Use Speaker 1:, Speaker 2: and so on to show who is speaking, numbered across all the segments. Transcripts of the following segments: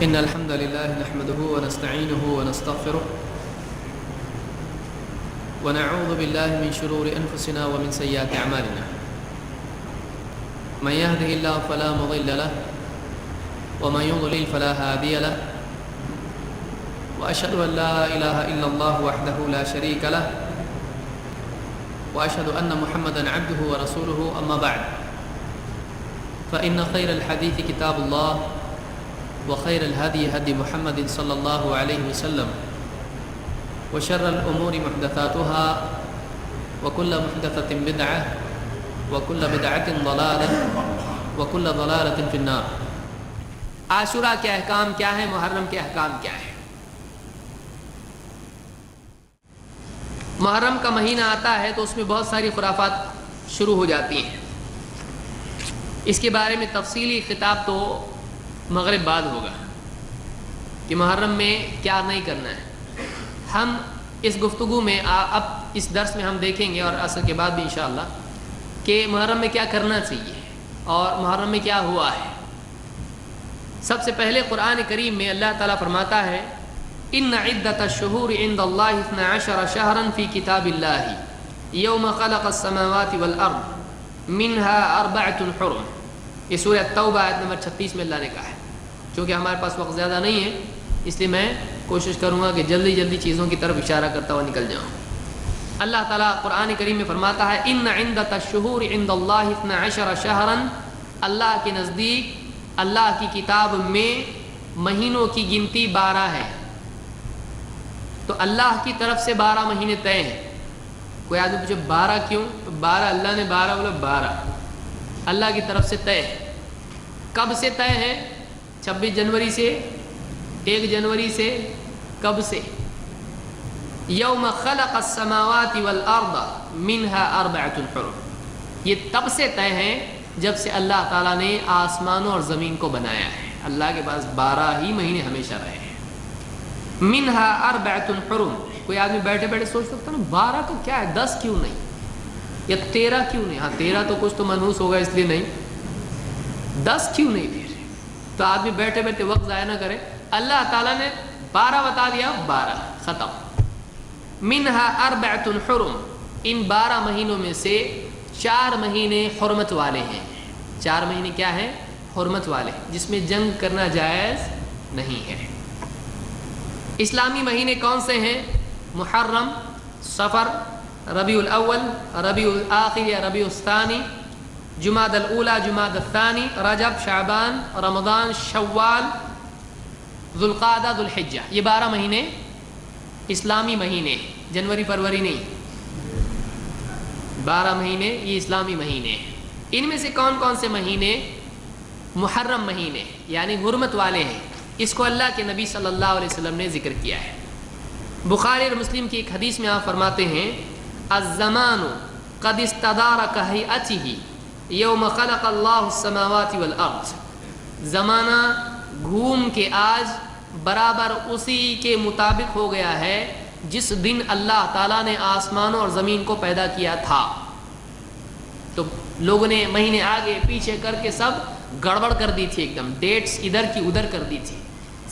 Speaker 1: إن الحمد لله نحمده ونستعينه ونستغفره ونعوذ بالله من شرور أنفسنا ومن سيئات أعمالنا من يهده الله فلا مضل له ومن يضلل فلا هادي له وأشهد أن لا إله إلا الله وحده لا شريك له وأشهد أن محمدا عبده ورسوله أما بعد فإن خير الحديث كتاب الله وخير الهدي هدي محمد صلى الله عليه وسلم وشر الأمور محدثاتها وكل محدثة بدعة وكل بدعة ضلالة وكل ضلالة في النار. عاشورہ کے احکام کیا ہیں؟ محرم کے احکام کیا ہیں؟ محرم کا مہینہ آتا ہے تو اس میں بہت ساری خرافات شروع ہو جاتی ہیں. اس کے بارے میں تفصیلی خطاب تو مغرب بعد ہوگا کہ محرم میں کیا نہیں کرنا ہے. ہم اس گفتگو میں اب اس درس میں ہم دیکھیں گے اور عصر کے بعد بھی انشاءاللہ کہ محرم میں کیا کرنا چاہیے اور محرم میں کیا ہوا ہے. سب سے پہلے قرآن کریم میں اللہ تعالیٰ فرماتا ہے ان عدۃ الشہور عند اللہ 12 شہرا فی کتاب اللہ یوم خلق السماوات والارض منها 4 حرم. یہ سورہ توبہ آیت نمبر 36 میں اللہ نے کہا ہے. چونکہ ہمارے پاس وقت زیادہ نہیں ہے اس لیے میں کوشش کروں گا کہ جلدی چیزوں کی طرف اشارہ کرتا ہوا نکل جاؤں. اللہ تعالیٰ قرآن کریم میں فرماتا ہے ان عدۃ الشہور عند اللہ 12 شہرا. اللہ کے نزدیک اللہ کی کتاب میں مہینوں کی گنتی 12 ہے. تو اللہ کی طرف سے 12 مہینے طے ہیں. کوئی آدمی پوچھے 12 کیوں؟ تو 12 اللہ نے 12 بولا 12 اللہ کی طرف سے طے ہے. کب سے طے ہے؟ 26 جنوری سے، 1 جنوری سے. کب سے؟ یوم خلق السماوات والارض منها 4 حرم. یہ تب سے طے ہے جب سے اللہ تعالیٰ نے آسمانوں اور زمین کو بنایا ہے. اللہ کے پاس 12 ہی مہینے ہمیشہ رہے ہیں. منها 4 حرم. کوئی آدمی بیٹھے بیٹھے سوچ سکتا نا 12 تو کیا ہے، 10 کیوں نہیں یا 13 کیوں نہیں؟ ہاں 13 تو کچھ تو منحوس ہوگا اس لیے نہیں. 10 کیوں نہیں پھر؟ تو آدمی بیٹھے بیٹھے وقت ضائع نہ کرے. اللہ تعالیٰ نے 12 بتا دیا، 12 ختم. منها 4 حرم. ان 12 مہینوں میں سے 4 مہینے حرمت والے ہیں. 4 مہینے کیا ہیں؟ حرمت والے، جس میں جنگ کرنا جائز نہیں ہے. اسلامی مہینے کون سے ہیں؟ محرم، صفر، ربیع الاول، ربیع الاخر یا ربیع الثانی، جمادی الاولی، جمادی الثانی، رجب، شعبان، رمضان، شوال، ذوالقعدہ، ذوالحجہ. یہ 12 مہینے اسلامی مہینے، جنوری فروری نہیں. 12 مہینے یہ اسلامی مہینے. ان میں سے کون کون سے مہینے محرم مہینے یعنی حرمت والے ہیں؟ اس کو اللہ کے نبی صلی اللہ علیہ وسلم نے ذکر کیا ہے. بخاری اور مسلم کی ایک حدیث میں آپ فرماتے ہیں الزمان قد استدار کہیئتہ یوم خلق اللہ السماوات والارض. زمانہ گھوم کے آج برابر اسی کے مطابق ہو گیا ہے جس دن اللہ تعالیٰ نے آسمانوں اور زمین کو پیدا کیا تھا. تو لوگوں نے مہینے آگے پیچھے کر کے سب گڑبڑ کر دی تھی. ایک دم ڈیٹس ادھر کی ادھر کر دی تھی،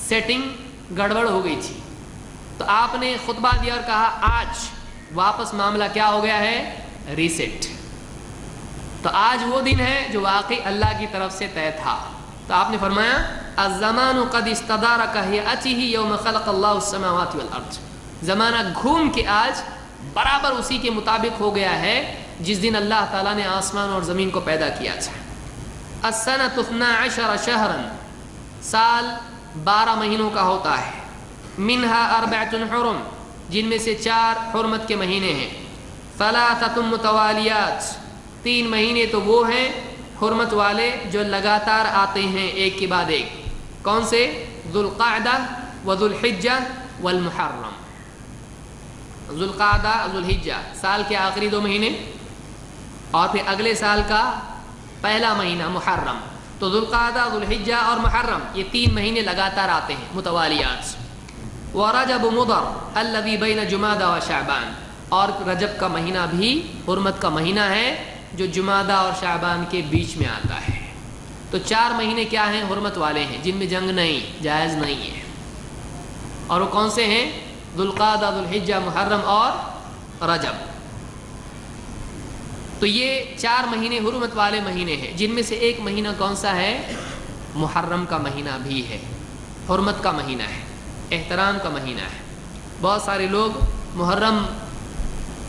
Speaker 1: سیٹنگ گڑبڑ ہو گئی تھی. تو آپ نے خطبہ دیا اور کہا آج واپس معاملہ کیا ہو گیا ہے؟ ریسیٹ. تو آج وہ دن ہے جو واقعی اللہ کی طرف سے طے تھا. تو آپ نے فرمایا الزمان قد استدار کہیئتہ یوم خلق اللہ السماوات والارض. زمانہ گھوم کے آج برابر اسی کے مطابق ہو گیا ہے جس دن اللہ تعالیٰ نے آسمان اور زمین کو پیدا کیا تھا. السنۃ 12 شہرا. سال 12 مہینوں کا ہوتا ہے. منها 4 حرم. جن میں سے 4 حرمت کے مہینے ہیں. 3 متوالیات. 3 مہینے تو وہ ہیں حرمت والے جو لگاتار آتے ہیں ایک کے بعد ایک. کون سے؟ ذوالقعدہ وذوالحجہ والمحرم. ذوالقعدہ، ذوالحجہ سال کے آخری 2 مہینے اور پھر اگلے سال کا پہلا مہینہ محرم. تو ذوالقعدہ، ذوالحجہ اور محرم یہ 3 مہینے لگاتار آتے ہیں متوالیات. ورجب مضر الذی بین جمادی و شعبان. اور رجب کا مہینہ بھی حرمت کا مہینہ ہے جو جمادی اور شعبان کے بیچ میں آتا ہے. تو 4 مہینے کیا ہیں؟ حرمت والے ہیں، جن میں جنگ نہیں، جائز نہیں ہے۔ اور وہ کون سے ہیں؟ ذوالقعدہ، ذوالحجہ، محرم اور رجب۔ تو یہ 4 مہینے حرمت والے مہینے ہیں، جن میں سے ایک مہینہ کون سا ہے؟ محرم کا مہینہ بھی ہے، حرمت کا مہینہ ہے، احترام کا مہینہ ہے۔ بہت سارے لوگ محرم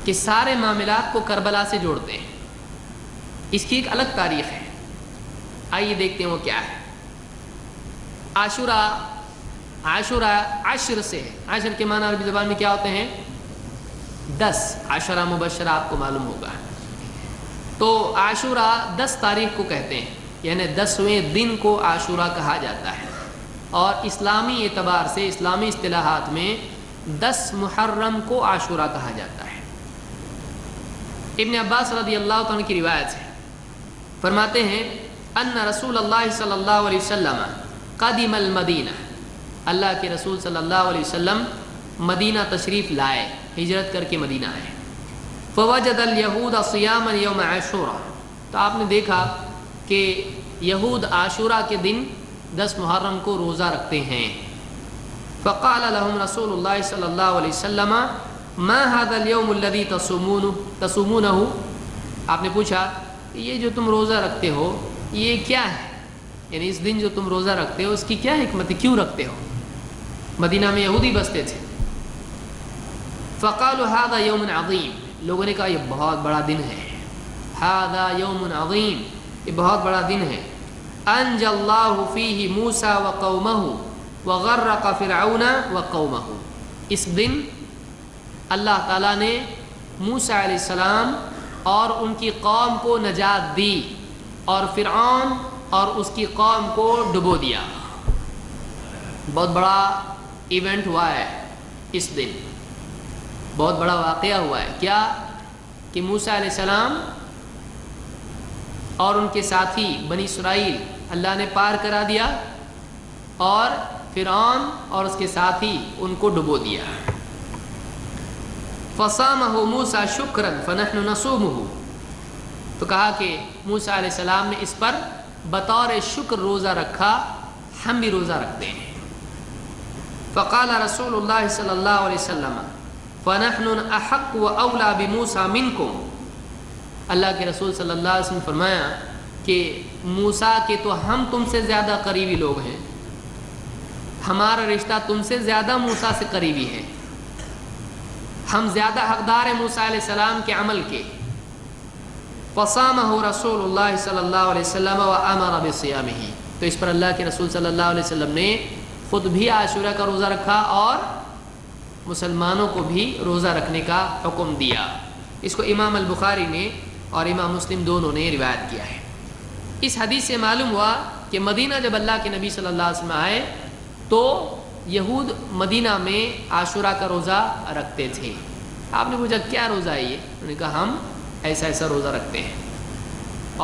Speaker 1: کے سارے معاملات کو کربلا سے جوڑتے ہیں، اس کی ایک الگ تاریخ ہے۔ آئیے دیکھتے ہیں وہ کیا ہے۔ عاشورہ عشر سے ہے، عشر کے معنی عربی زبان میں کیا ہوتے ہیں؟ 10، عشرہ مبشرہ آپ کو معلوم ہوگا۔ تو عاشورہ 10 تاریخ کو کہتے ہیں، یعنی 10ویں دن کو عاشورہ کہا جاتا ہے، اور اسلامی اعتبار سے، اسلامی اصطلاحات میں 10 محرم کو عاشورہ کہا جاتا ہے۔ ابن عباس رضی اللہ عنہ کی روایت ہے، فرماتے ہیں ان رسول اللہ صلی اللہ علیہ وسلم قدم المدینہ، اللہ کے رسول صلی اللہ علیہ وسلم مدینہ تشریف لائے، ہجرت کر کے مدینہ آئے۔ فوجد الیہود صیاما یوم عاشورہ، تو آپ نے دیکھا کہ یہود عاشورہ کے دن 10 محرم کو روزہ رکھتے ہیں۔ فقال لهم رسول اللہ صلی اللہ علیہ وسلم ما هذا اليوم الذي تصومونه، آپ نے پوچھا یہ جو تم روزہ رکھتے ہو یہ کیا ہے؟ یعنی اس دن جو تم روزہ رکھتے ہو اس کی کیا حکمت ہے، کیوں رکھتے ہو؟ مدینہ میں یہودی بستے تھے۔ فقالوا هذا يوم عظیم، لوگوں نے کہا یہ بہت بڑا دن ہے، هذا يوم عظیم، یہ بہت بڑا دن ہے۔ انجى الله فيه موسى وقومه وغرق فرعون وقومه، اس دن اللہ تعالیٰ نے موسیٰ علیہ السلام اور ان کی قوم کو نجات دی، اور فرعون اور اس کی قوم کو ڈبو دیا۔ بہت بڑا ایونٹ ہوا ہے اس دن، بہت بڑا واقعہ ہوا ہے۔ کیا کہ موسیٰ علیہ السلام اور ان کے ساتھی بنی اسرائیل اللہ نے پار کرا دیا، اور فرعون اور اس کے ساتھی ان کو ڈبو دیا۔ فصامہ موسیٰ شکرا فنحن نصومہ، تو کہا کہ موسیٰ علیہ السلام نے اس پر بطور شکر روزہ رکھا، ہم بھی روزہ رکھتے ہیں۔ فقال رسول اللہ صلی اللہ علیہ وسلم فنحن احق واولی بموسیٰ منکم، اللہ کے رسول صلی اللہ علیہ وسلم نے فرمایا کہ موسیٰ کے تو ہم تم سے زیادہ قریبی لوگ ہیں، ہمارا رشتہ تم سے زیادہ موسیٰ سے قریبی ہے، ہم زیادہ حقدار ہیں موسیٰ علیہ السلام کے عمل کے۔ فصامہ رسول اللہ صلی اللہ علیہ وسلم وامر بصیامہ، تو اس پر اللہ کے رسول صلی اللہ علیہ وسلم نے خود بھی عاشورہ کا روزہ رکھا اور مسلمانوں کو بھی روزہ رکھنے کا حکم دیا۔ اس کو امام البخاری نے اور امام مسلم دونوں نے روایت کیا ہے۔ اس حدیث سے معلوم ہوا کہ مدینہ جب اللہ کے نبی صلی اللہ علیہ وسلم آئے تو یہود مدینہ میں عاشورہ کا روزہ رکھتے تھے۔ آپ نے پوچھا کیا روزہ ہے یہ؟ انہوں نے کہا ہم ایسا ایسا روزہ رکھتے ہیں۔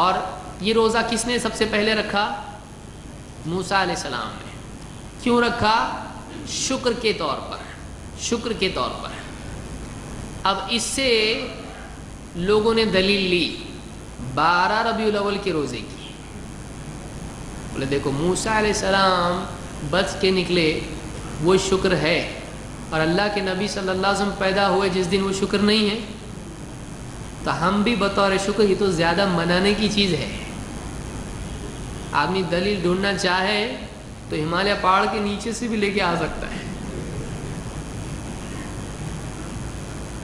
Speaker 1: اور یہ روزہ کس نے سب سے پہلے رکھا؟ موسیٰ علیہ السلام نے۔ کیوں رکھا؟ شکر کے طور پر، شکر کے طور پر۔ اب اس سے لوگوں نے دلیل لی 12 ربیع الاول کے روزے کی، بولے دیکھو موسیٰ علیہ السلام بچ کے نکلے، وہ شکر ہے، اور اللہ کے نبی صلی اللہ علیہ وسلم پیدا ہوئے جس دن وہ شکر نہیں ہے، تو ہم بھی بطور شکر، یہ تو زیادہ منانے کی چیز ہے۔ آدمی دلیل ڈھونڈنا چاہے تو ہمالیہ پہاڑ کے نیچے سے بھی لے کے آ سکتا ہے،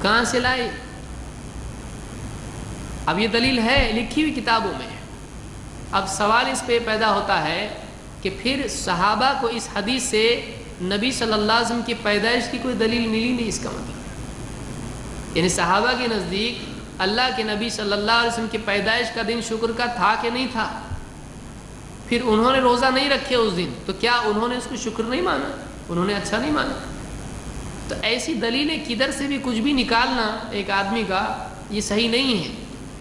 Speaker 1: کہاں سے لائے؟ اب یہ دلیل ہے لکھی ہوئی کتابوں میں۔ اب سوال اس پہ پیدا ہوتا ہے کہ پھر صحابہ کو اس حدیث سے نبی صلی اللہ علیہ وسلم کی پیدائش کی کوئی دلیل ملی نہیں، اس کا مطلب یعنی صحابہ کے نزدیک اللہ کے نبی صلی اللہ علیہ وسلم کی پیدائش کا دن شکر کا تھا کہ نہیں تھا؟ پھر انہوں نے روزہ نہیں رکھے اس دن، تو کیا انہوں نے اس کو شکر نہیں مانا؟ انہوں نے اچھا نہیں مانا؟ تو ایسی دلیلیں کدھر سے بھی کچھ بھی نکالنا ایک آدمی کا یہ صحیح نہیں ہے۔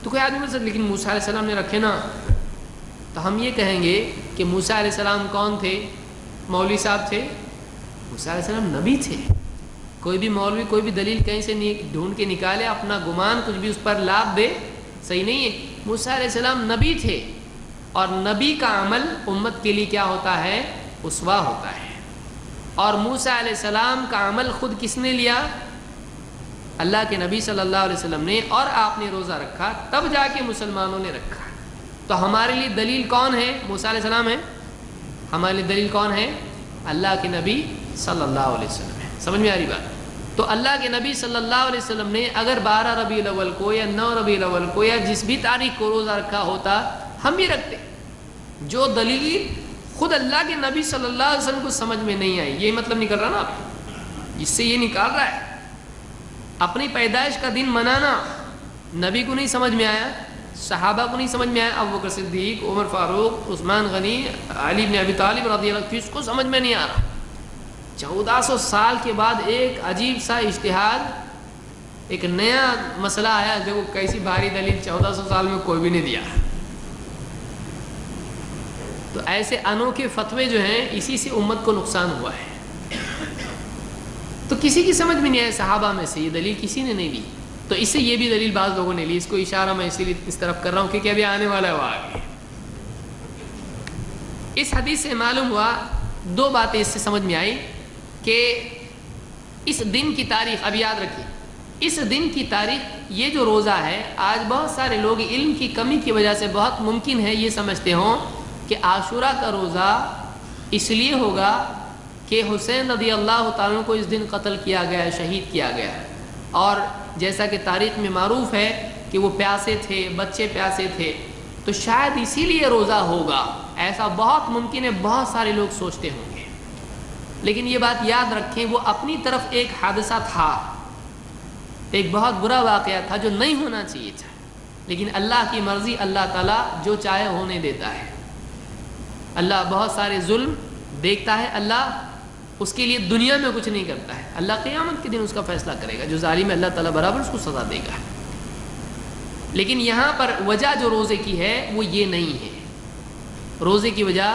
Speaker 1: تو کوئی آدمی بول لیکن موسیٰ علیہ السلام نے رکھے نا، تو ہم یہ کہیں گے کہ موسیٰ علیہ السلام کون تھے؟ مولوی صاحب تھے؟ موسیٰ علیہ السلام نبی تھے۔ کوئی بھی مولوی کوئی بھی دلیل کہیں سے ڈھونڈ کے نکالے، اپنا گمان کچھ بھی اس پر لاد دے، صحیح نہیں ہے۔ موسیٰ علیہ السلام نبی تھے، اور نبی کا عمل امت کے لیے کیا ہوتا ہے؟ اسوہ ہوتا ہے. اور موسیٰ علیہ السلام کا عمل خود کس نے لیا؟ اللہ کے نبی صلی اللہ علیہ وسلم نے. اور آپ نے روزہ رکھا تب جا کے مسلمانوں نے رکھا. تو ہمارے لیے دلیل کون ہے؟ موسیٰ علیہ السلام ہے. ہمارے لیے دلیل کون ہے؟ اللہ کے نبی صلی اللہ علیہ وسلم ہے. سمجھ میں آ رہی بات؟ تو اللہ کے نبی صلی اللہ علیہ وسلم نے اگر 12 ربیع الاول کو یا 9 ربیع الاول کو یا جس بھی تاریخ کو روزہ رکھا ہوتا ہم بھی رکھتے. جو دلیل خود اللہ کے نبی صلی اللہ علیہ وسلم کو سمجھ میں نہیں آئی، یہ مطلب نکل رہا نا آپ، اس سے یہ نکال رہا ہے اپنی پیدائش کا دن منانا نبی کو نہیں سمجھ میں آیا، صحابہ کو نہیں سمجھ میں آیا، ابو بکر صدیق، عمر فاروق، عثمان غنی، علی بن ابی طالب رضی اللہ عنہ، کس کو سمجھ میں نہیں آ رہا. 1400 سال کے بعد ایک عجیب سا اجتہاد، ایک نیا مسئلہ آیا جو کیسی بھاری دلیل 1400 سال میں کوئی بھی نہیں دیا. تو ایسے انوکھے فتوے جو ہیں اسی سے امت کو نقصان ہوا ہے. تو کسی کی سمجھ میں نہیں آئے صحابہ میں سے، یہ دلیل کسی نے نہیں دی. تو اس سے یہ بھی دلیل بعض لوگوں نے لی. اس کو اشارہ میں اسی لیے اس طرف کر رہا ہوں کہ ابھی آنے والا ہے وہ آگے. اس حدیث سے معلوم ہوا 2 باتیں اس سے سمجھ میں آئی کہ اس دن کی تاریخ، اب یاد رکھیے اس دن کی تاریخ، یہ جو روزہ ہے آج بہت سارے لوگ علم کی کمی کی وجہ سے بہت ممکن ہے یہ سمجھتے ہوں کہ عاشورہ کا روزہ اس لیے ہوگا کہ حسین رضی اللہ تعالیٰ کو اس دن قتل کیا گیا، شہید کیا گیا. اور جیسا کہ تاریخ میں معروف ہے کہ وہ پیاسے تھے، بچے پیاسے تھے، تو شاید اسی لیے روزہ ہوگا. ایسا بہت ممکن ہے، بہت سارے لوگ سوچتے ہوں گے. لیکن یہ بات یاد رکھیں وہ اپنی طرف ایک حادثہ تھا، ایک بہت برا واقعہ تھا جو نہیں ہونا چاہیے تھا. لیکن اللہ کی مرضی، اللہ تعالیٰ جو چاہے ہونے دیتا ہے. اللہ بہت سارے ظلم دیکھتا ہے، اللہ اس کے لیے دنیا میں کچھ نہیں کرتا ہے. اللہ قیامت کے دن اس کا فیصلہ کرے گا. جو ظالم ہے اللہ تعالیٰ برابر اس کو سزا دے گا. لیکن یہاں پر وجہ جو روزے کی ہے وہ یہ نہیں ہے. روزے کی وجہ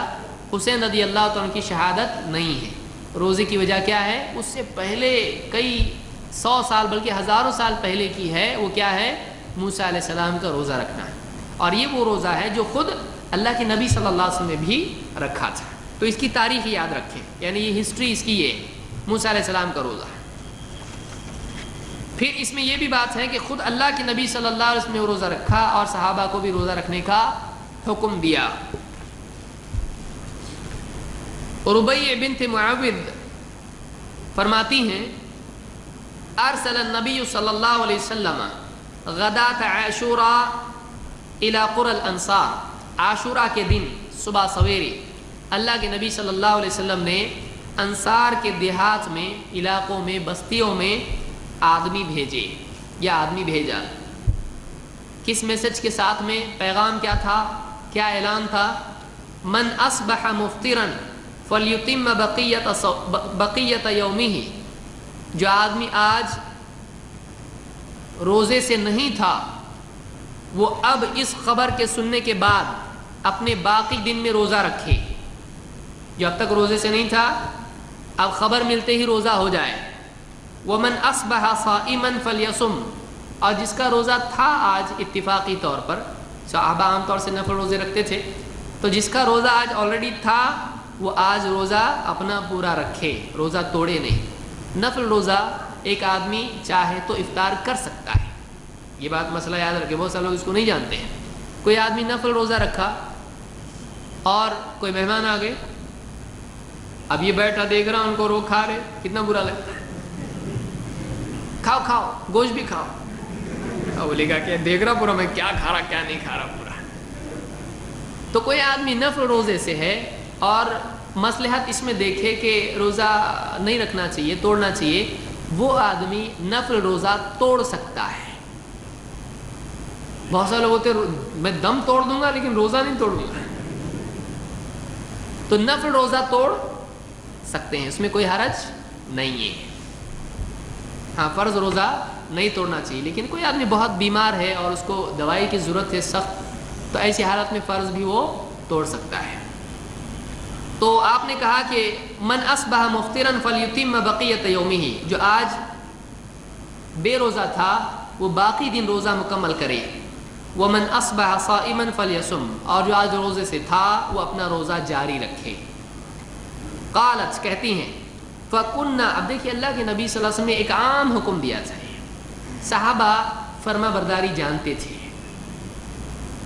Speaker 1: حسین رضی اللہ تعالیٰ کی شہادت نہیں ہے. روزے کی وجہ کیا ہے؟ اس سے پہلے کئی 100 سال بلکہ ہزاروں سال پہلے کی ہے. وہ کیا ہے؟ موسیٰ علیہ السلام کا روزہ رکھنا ہے. اور یہ وہ روزہ ہے جو خود اللہ کے نبی صلی اللہ علیہ وسلم نے بھی رکھا تھا. تو اس کی تاریخ یاد رکھیں، یعنی یہ ہسٹری اس کی یہ موسیٰ علیہ السلام کا روزہ ہے. پھر اس میں یہ بھی بات ہے کہ خود اللہ کے نبی صلی اللہ علیہ وسلم نے روزہ رکھا اور صحابہ کو بھی روزہ رکھنے کا حکم دیا. ربیع بنت معاوض فرماتی ہیں ارسل النبی صلی اللہ علیہ وسلم غداۃ عاشوراء الی قری الانصار. عاشورہ کے دن صبح سویرے اللہ کے نبی صلی اللہ علیہ وسلم نے انصار کے دیہات میں، علاقوں میں، بستیوں میں آدمی بھیجے یا آدمی بھیجا. کس میسج کے ساتھ میں؟ پیغام کیا تھا؟ کیا اعلان تھا؟ من اصبح مفطرا فلیتم بقیت یومہ. جو آدمی آج روزے سے نہیں تھا وہ اب اس خبر کے سننے کے بعد اپنے باقی دن میں روزہ رکھے. جو اب تک روزے سے نہیں تھا اب خبر ملتے ہی روزہ ہو جائے. ومن اصبح صائما فلیصم. اور جس کا روزہ تھا آج اتفاقی طور پر، صحابہ عام طور سے نفل روزے رکھتے تھے، تو جس کا روزہ آج آلریڈی تھا وہ آج روزہ اپنا پورا رکھے، روزہ توڑے نہیں. نفل روزہ ایک آدمی چاہے تو افطار کر سکتا ہے. یہ بات مسئلہ یاد رکھے، بہت سارے لوگ اس کو نہیں جانتے ہیں. کوئی آدمی نفل روزہ رکھا اور کوئی مہمان آ گئے، اب یہ بیٹھا دیکھ رہا ان کو رو کھا رہے، کتنا برا لگتا ہے. کھاؤ کھاؤ، گوشت بھی کھاؤ. بولے گا کہ دیکھ رہا پورا میں کیا کھا رہا کیا نہیں کھا رہا پورا. تو کوئی آدمی نفل روزے سے ہے اور مصلحت اس میں دیکھے کہ روزہ نہیں رکھنا چاہیے، توڑنا چاہیے، وہ آدمی نفل روزہ توڑ سکتا ہے. بہت سارے لوگ ہوتے میں دم توڑ دوں گا لیکن روزہ نہیں توڑوں گا. تو نفل روزہ توڑ سکتے ہیں، اس میں کوئی حرج نہیں ہے. ہاں فرض روزہ نہیں توڑنا چاہیے. لیکن کوئی آدمی بہت بیمار ہے اور اس کو دوائی کی ضرورت ہے سخت، تو ایسی حالت میں فرض بھی وہ توڑ سکتا ہے. تو آپ نے کہا کہ من اصبح مفطرا فلیتم بقیت یومہ. جو آج بے روزہ تھا وہ باقی دن روزہ مکمل کرے. ومن اصبح صائما فلیصم، اور جو آج روزے سے تھا وہ اپنا روزہ جاری رکھے۔ قالت، کہتی ہیں فَكُنَّا، اب دیکھیے اللہ کے نبی صلی اللہ علیہ وسلم نے ایک عام حکم دیا تھا، صحابہ فرما برداری جانتے تھے،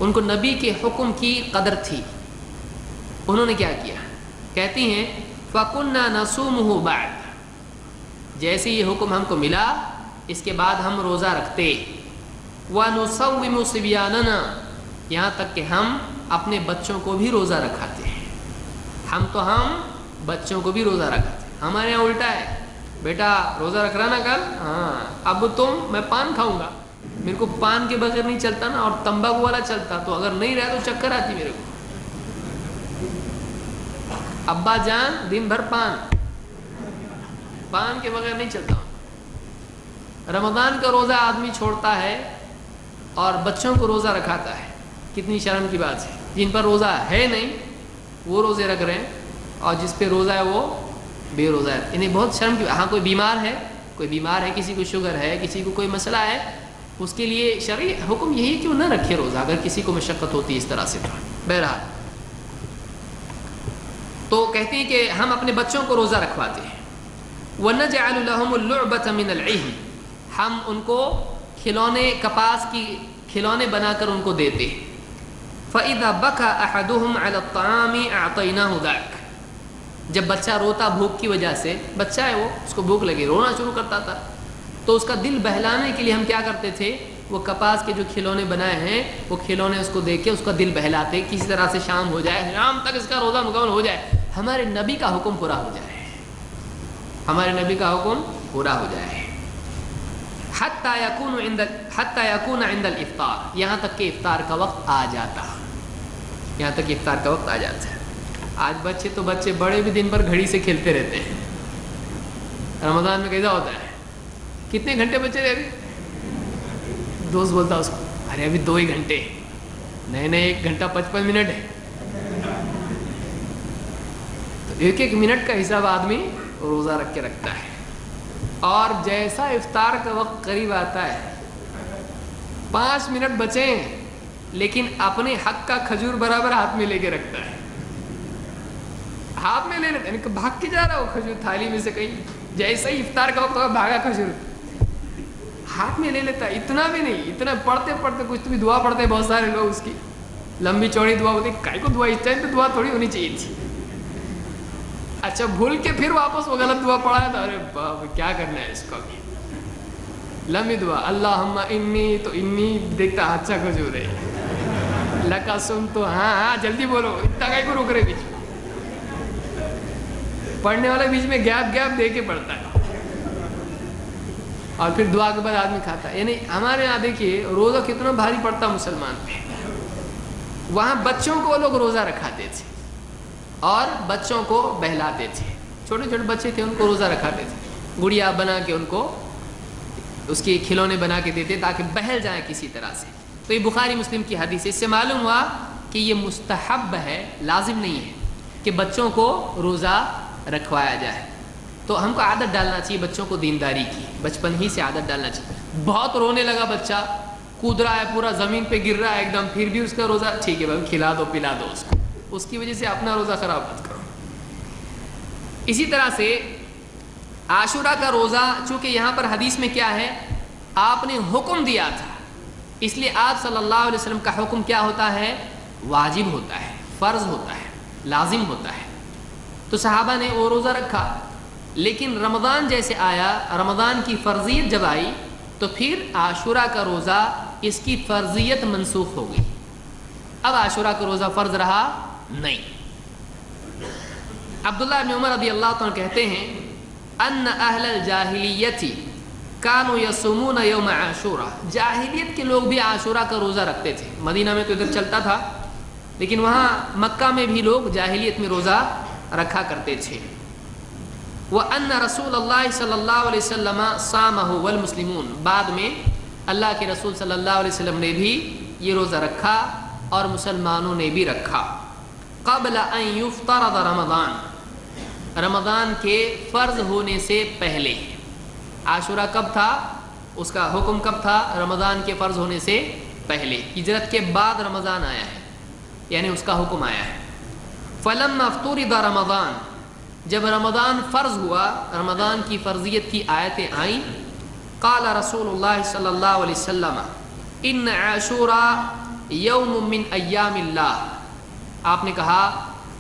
Speaker 1: ان کو نبی کے حکم کی قدر تھی، انہوں نے کیا کیا؟ کہتی ہیں فَكُنَّا نَصُومُهُ بَعْدَ، جیسے یہ حکم ہم کو ملا اس کے بعد ہم روزہ رکھتے، وَنُصَوِّمُ صِبْيَانَنَا، یہاں تک کہ ہم اپنے بچوں کو بھی روزہ رکھاتے ہیں، ہم بچوں کو بھی روزہ رکھاتے ہیں۔ ہمارے یہاں الٹا ہے، بیٹا روزہ رکھ رہا نا کل، ہاں اب میں پان کھاؤں گا، میرے کو پان کے بغیر نہیں چلتا نا، اور تمباکو والا چلتا، تو اگر نہیں رہا تو چکر آتی میرے کو۔ ابا جان دن بھر پان کے بغیر نہیں چلتا۔ رمضان کا روزہ آدمی چھوڑتا ہے اور بچوں کو روزہ رکھاتا ہے، کتنی شرم کی بات ہے۔ جن پر روزہ ہے نہیں وہ روزے رکھ رہے ہیں، اور جس پہ روزہ ہے وہ بے روزہ ہے، انہیں بہت شرم کی۔ ہاں کوئی بیمار ہے، کسی کو شوگر ہے، کسی کو کوئی مسئلہ ہے، اس کے لیے شرعی حکم یہی کیوں نہ رکھے روزہ، اگر کسی کو مشقت ہوتی ہے اس طرح سے۔ بہرحال تو کہتی ہیں کہ ہم اپنے بچوں کو روزہ رکھواتے ہیں۔ وَنَجْعَلُ لَهُمُ اللُّعْبَةَ مِنَ الْعِهْنِ، ہم ان کو کھلونے، کپاس کی کھلونے بنا کر ان کو دیتے۔ فَإِذَا بَكَى أَحَدُهُمْ عَلَى الطَّعَامِ أَعْطَيْنَاهُ ذَاكَ، جب بچہ روتا بھوک کی وجہ سے، بچہ ہے وہ، اس کو بھوک لگی، رونا شروع کرتا تھا، تو اس کا دل بہلانے کے لیے ہم کیا کرتے تھے، وہ کپاس کے جو کھلونے بنائے ہیں وہ کھلونے اس کو دے کے اس کا دل بہلاتے، کسی طرح سے شام ہو جائے، شام تک اس کا روزہ مکمل ہو جائے، ہمارے نبی کا حکم پورا ہو جائے، ہمارے نبی کا حکم پورا ہو جائے۔ حتی یکون عند الافطار، یہاں تک کہ افطار کا وقت آ جاتا، یہاں تک کہ افطار کا وقت آ جاتا ہے۔ آج بچے بڑے بھی دن بھر گھڑی سے کھیلتے رہتے ہیں، رمضان میں کیسا ہوتا ہے، کتنے گھنٹے بچے رہتے، دوست بولتا اس کو، ارے ابھی 2 ہی گھنٹے، نہیں 1 گھنٹہ 55 منٹ ہے، تو 1 منٹ کا حساب آدمی روزہ رکھ کے رکھتا ہے، اور جیسا افطار کا وقت قریب آتا ہے 5 منٹ بچے ہیں لیکن اپنے حق کا کھجور برابر ہاتھ میں لے کے رکھتا ہے، ہاتھ میں لے لیتا ہے، بھاگ کے جا رہا وہ کھجور تھالی میں سے، کہیں جیسا ہی افطار کا وقت ہوگا بھاگا کھجور ہاتھ میں لے لیتا ہے، اتنا بھی نہیں، اتنا پڑھتے کچھ تو بھی دعا پڑھتے ہیں بہت سارے لوگ، اس کی لمبی چوڑی دعا ہوتی ہے، کائی کو دعا، اس ٹائم پہ دعا تھوڑی ہونی چاہیے تھی، اچھا بھول کے پھر واپس وہ غلط دعا پڑھا ہے تو ارے باپ کیا کرنا ہے اس کو، بھی لمبی دعا، اللہم انی، تو انی دیکھتا اچھا کھجور ہے، لکا سم، تو ہاں جلدی بولو، اتنا کائی کو روک رہے، بیچ پڑھنے والا بیچ میں گیپ دے کے پڑھتا ہے، اور پھر دعا کے بعد آدمی کھاتا ہے۔ یعنی ہمارے یہاں دیکھیے روزہ کتنا بھاری پڑتا مسلمان پہ، وہاں بچوں کو لوگ روزہ رکھاتے تھے اور بچوں کو بہلاتے تھے، چھوٹے چھوٹے بچے تھے ان کو روزہ رکھاتے تھے، گڑیا بنا کے ان کو اس کے کھلونے بنا کے دیتے تاکہ بہل جائیں کسی طرح سے۔ تو یہ بخاری مسلم کی حدیث ہے، اس سے معلوم ہوا کہ یہ مستحب ہے، لازم نہیں ہے کہ بچوں کو روزہ رکھوایا جائے۔ تو ہم کو عادت ڈالنا چاہیے بچوں کو دینداری کی، بچپن ہی سے عادت ڈالنا چاہیے۔ بہت رونے لگا بچہ، کود رہا ہے، پورا زمین پہ گر رہا ہے ایک دم، پھر بھی اس کا روزہ ٹھیک ہے بھائی، کھلا دو پلا دو اس کو، اس کی وجہ سے اپنا روزہ خراب مت کرو۔ اسی طرح سے عاشورہ کا روزہ، چونکہ یہاں پر حدیث میں کیا ہے، آپ نے حکم دیا تھا، اس لیے آپ صلی اللہ علیہ وسلم کا حکم کیا ہوتا ہے، واجب ہوتا ہے، فرض ہوتا ہے، لازم ہوتا ہے۔ تو صحابہ نے وہ روزہ رکھا، لیکن رمضان جیسے آیا، رمضان کی فرضیت جب آئی تو پھر عاشورہ کا روزہ، اس کی فرضیت منسوخ ہو گئی، اب عاشورہ کا روزہ فرض رہا نہیں۔ عبداللہ بن عمر رضی اللہ عنہ کہتے ہیں ان اہل الجاہلیت کانوا یصومون یوم عاشورہ، جاہلیت کے لوگ بھی عاشورہ کا روزہ رکھتے تھے، مدینہ میں تو ادھر چلتا تھا، لیکن وہاں مکہ میں بھی لوگ جاہلیت میں روزہ رکھا کرتے تھے۔ وَأَنَّ رَسُولَ اللَّهِ صلی اللہ علیہ وسلم صَامَهُ وَالْمُسْلِمُونَ، بعد میں اللہ کے رسول صلی اللہ علیہ وسلم نے بھی یہ روزہ رکھا اور مسلمانوں نے بھی رکھا۔ قبل ان یفترض رمضان، رمضان کے فرض ہونے سے پہلے۔ عاشورہ کب تھا، اس کا حکم کب تھا، رمضان کے فرض ہونے سے پہلے، ہجرت کے بعد رمضان آیا ہے، یعنی اس کا حکم آیا ہے۔ فلما افترض رمضان، جب رمضان فرض ہوا، رمضان کی فرضیت کی آیتیں آئیں، قال رسول اللہ صلی اللہ علیہ وسلم ان عاشوراء یوم من ایام اللہ، آپ نے کہا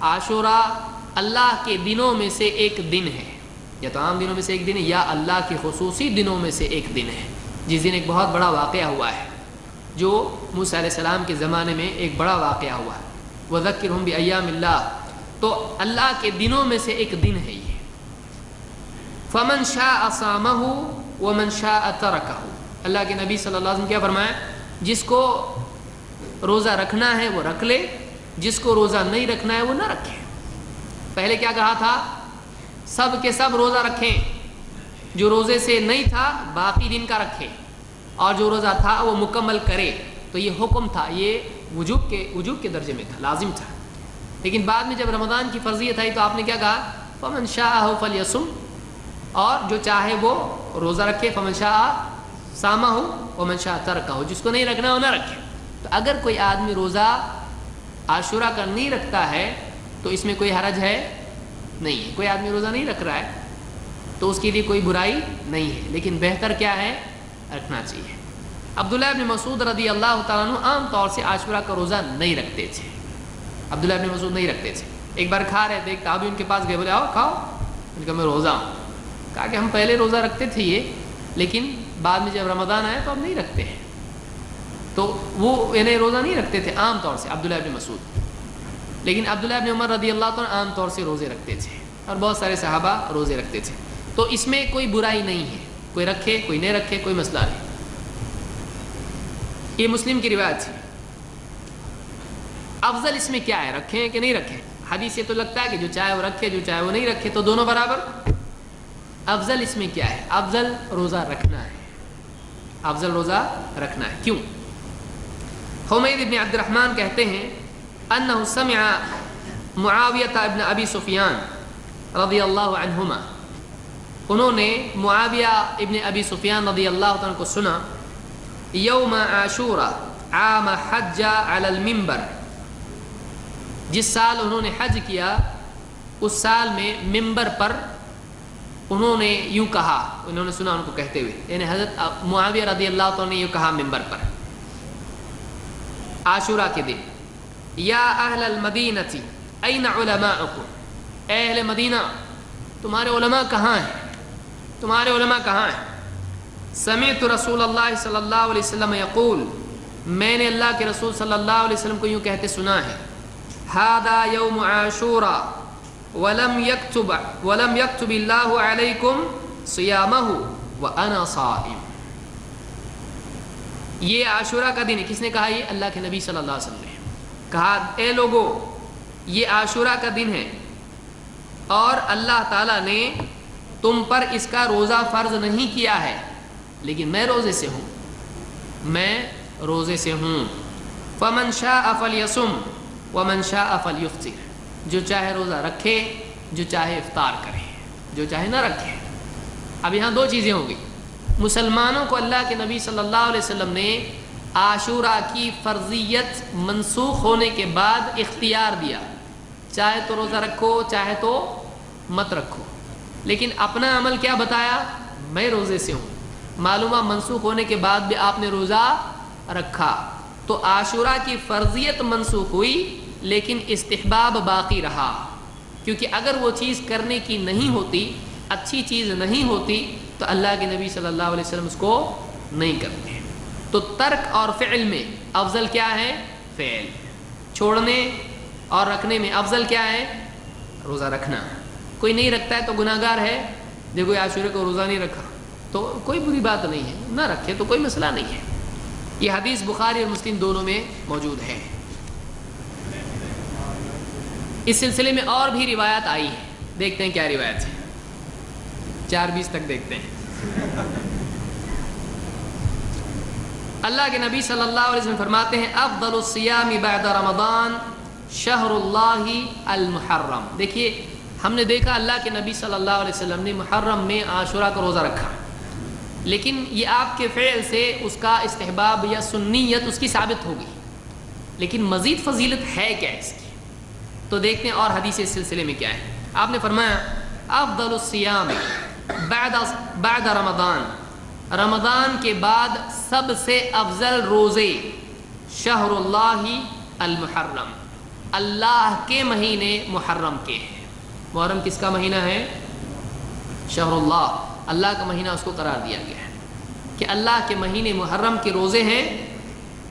Speaker 1: عاشوراء اللہ کے دنوں میں سے ایک دن ہے، یا تو عام دنوں میں سے ایک دن ہے یا اللہ کے خصوصی دنوں میں سے ایک دن ہے، جس دن ایک بہت بڑا واقعہ ہوا ہے، جو موسیٰ علیہ السلام کے زمانے میں ایک بڑا واقعہ ہوا ہے۔ وذکرہم بایام اللہ، تو اللہ کے دنوں میں سے ایک دن ہے یہ۔ فمن شاء صامہ ومن شاء ترکہ، اللہ کے نبی صلی اللہ علیہ وسلم کیا فرمایا؟ جس کو روزہ رکھنا ہے وہ رکھ لے، جس کو روزہ نہیں رکھنا ہے وہ نہ رکھے۔ پہلے کیا کہا تھا؟ سب کے سب روزہ رکھیں، جو روزے سے نہیں تھا باقی دن کا رکھے، اور جو روزہ تھا وہ مکمل کرے۔ تو یہ حکم تھا، یہ وجوب کے درجے میں تھا، لازم تھا۔ لیکن بعد میں جب رمضان کی فرضیت آئی تو آپ نے کیا کہا؟ فمن شاء فلیصم، اور جو چاہے وہ روزہ رکھے، فمن شاء صامہ ومن شاء ترکہ، جس کو نہیں رکھنا وہ نہ رکھے۔ تو اگر کوئی آدمی روزہ عاشورہ کا نہیں رکھتا ہے تو اس میں کوئی حرج ہے نہیں ہے، کوئی آدمی روزہ نہیں رکھ رہا ہے تو اس کے لیے کوئی برائی نہیں ہے، لیکن بہتر کیا ہے؟ رکھنا چاہیے۔ عبداللہ ابن مسعود رضی اللہ تعالیٰ عنہ عام طور سے عاشورہ کا روزہ نہیں رکھتے تھے، عبداللہ ابن مسعود نہیں رکھتے تھے۔ ایک بار کھا رہے تھے، ایک تابعی ان کے پاس گئے، بولے آؤ کھاؤ، ان کا میں روزہ ہوں۔ کہا کہ ہم پہلے روزہ رکھتے تھے یہ، لیکن بعد میں جب رمضان آیا تو اب نہیں رکھتے ہیں۔ تو وہ یعنی روزہ نہیں رکھتے تھے عام طور سے عبداللہ ابن مسعود، لیکن عبداللہ ابن عمر رضی اللہ عنہ عام طور سے روزے رکھتے تھے، اور بہت سارے صحابہ روزے رکھتے تھے۔ تو اس میں کوئی برائی نہیں ہے، کوئی رکھے کوئی نہیں رکھے، کوئی مسئلہ نہیں۔ یہ مسلم کی روایت ہے۔ افضل اس میں کیا ہے؟ رکھیں کہ نہیں رکھیں؟ حدیث سے تو لگتا ہے کہ جو چاہے وہ رکھے، جو چاہے وہ نہیں رکھے، تو دونوں برابر۔ افضل اس میں کیا ہے؟ افضل روزہ رکھنا ہے، افضل روزہ رکھنا ہے۔ کیوں؟ حمید ابن عبد الرحمن کہتے ہیں انہ سمع معاویہ ابن ابی سفیان رضی اللہ عنہما، انہوں نے معاویہ ابن ابی سفیان رضی اللہ عنہ کو سنا، یوم عاشورہ عام حج علی المنبر، جس سال انہوں نے حج کیا اس سال میں ممبر پر انہوں نے یوں کہا، انہوں نے سنا ان کو کہتے ہوئے، یعنی حضرت معاویہ رضی اللہ عنہ نے یوں کہا ممبر پر عاشورہ کے دن، یا اہل المدینہ این علماءکم، اے اہل مدینہ تمہارے علماء کہاں ہیں، تمہارے علماء کہاں ہیں؟ سمعت رسول اللہ صلی اللہ علیہ وسلم یقول، میں نے اللہ کے رسول صلی اللہ علیہ وسلم کو یوں کہتے سنا ہے، ھذا یوم عاشورہ ولم یکتب اللہ علیکم صیامہ وانا صائم، یہ عاشورہ کا دن ہے۔ کس نے کہا؟ یہ اللہ کے نبی صلی اللہ علیہ وسلم نے کہا، اے لوگو یہ عاشورہ کا دن ہے اور اللہ تعالیٰ نے تم پر اس کا روزہ فرض نہیں کیا ہے، لیکن میں روزے سے ہوں، میں روزے سے ہوں۔ فمن شاء فلیصم ومن شاء فلیفطر، جو چاہے روزہ رکھے، جو چاہے افطار کرے، جو چاہے نہ رکھے۔ اب یہاں دو چیزیں ہوں گی، مسلمانوں کو اللہ کے نبی صلی اللہ علیہ وسلم نے عاشورہ کی فرضیت منسوخ ہونے کے بعد اختیار دیا، چاہے تو روزہ رکھو چاہے تو مت رکھو، لیکن اپنا عمل کیا بتایا؟ میں روزے سے ہوں۔ معلومہ منسوخ ہونے کے بعد بھی آپ نے روزہ رکھا، تو عاشورہ کی فرضیت منسوخ ہوئی لیکن استحباب باقی رہا، کیونکہ اگر وہ چیز کرنے کی نہیں ہوتی، اچھی چیز نہیں ہوتی، تو اللہ کے نبی صلی اللہ علیہ وسلم اس کو نہیں کرتے۔ تو ترک اور فعل میں افضل کیا ہے؟ فعل۔ چھوڑنے اور رکھنے میں افضل کیا ہے؟ روزہ رکھنا۔ کوئی نہیں رکھتا ہے تو گناہ گار ہے، دیکھو عاشورہ کو روزہ نہیں رکھا، تو کوئی بری بات نہیں ہے، نہ رکھے تو کوئی مسئلہ نہیں ہے۔ یہ حدیث بخاری اور مسلم دونوں میں موجود ہے۔ اس سلسلے میں اور بھی روایت آئی ہے، دیکھتے ہیں کیا روایت ہے، 4:20 تک دیکھتے ہیں۔ اللہ کے نبی صلی اللہ علیہ وسلم فرماتے ہیں، افضل الصیام بعد رمضان شہر اللہ المحرم۔ دیکھیے ہم نے دیکھا اللہ کے نبی صلی اللہ علیہ وسلم نے محرم میں عاشورہ کا روزہ رکھا، لیکن یہ آپ کے فعل سے اس کا استحباب یا سنیت اس کی ثابت ہوگی، لیکن مزید فضیلت ہے کیا اس کی؟ تو دیکھتے ہیں اور حدیث اس سلسلے میں کیا ہے۔ آپ نے فرمایا افضل الصیام بعد رمضان، رمضان کے بعد سب سے افضل روزے شہر اللہ المحرم، اللہ کے مہینے محرم کے ہیں۔ محرم کس کا مہینہ ہے؟ شہر اللہ، اللہ کا مہینہ اس کو قرار دیا گیا ہے کہ اللہ کے مہینے محرم کے روزے ہیں۔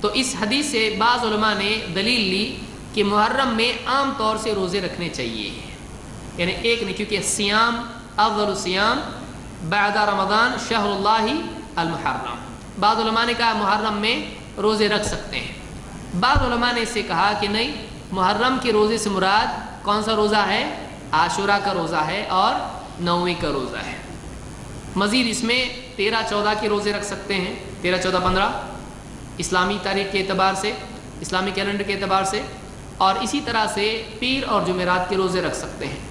Speaker 1: تو اس حدیث سے بعض علماء نے دلیل لی کہ محرم میں عام طور سے روزے رکھنے چاہیے، یعنی ایک نہیں، کیونکہ سیام افضل الصیام بعد رمضان شہر اللہ المحرم۔ بعض علماء نے کہا محرم میں روزے رکھ سکتے ہیں، بعض علماء نے اس سے کہا کہ نہیں، محرم کے روزے سے مراد کون سا روزہ ہے؟ عاشورہ کا روزہ ہے اور 9ویں کا روزہ ہے۔ مزید اس میں 13 14 کے روزے رکھ سکتے ہیں، 13 14 15 اسلامی تاریخ کے اعتبار سے، اسلامی کیلنڈر کے اعتبار سے، اور اسی طرح سے پیر اور جمعرات کے روزے رکھ سکتے ہیں۔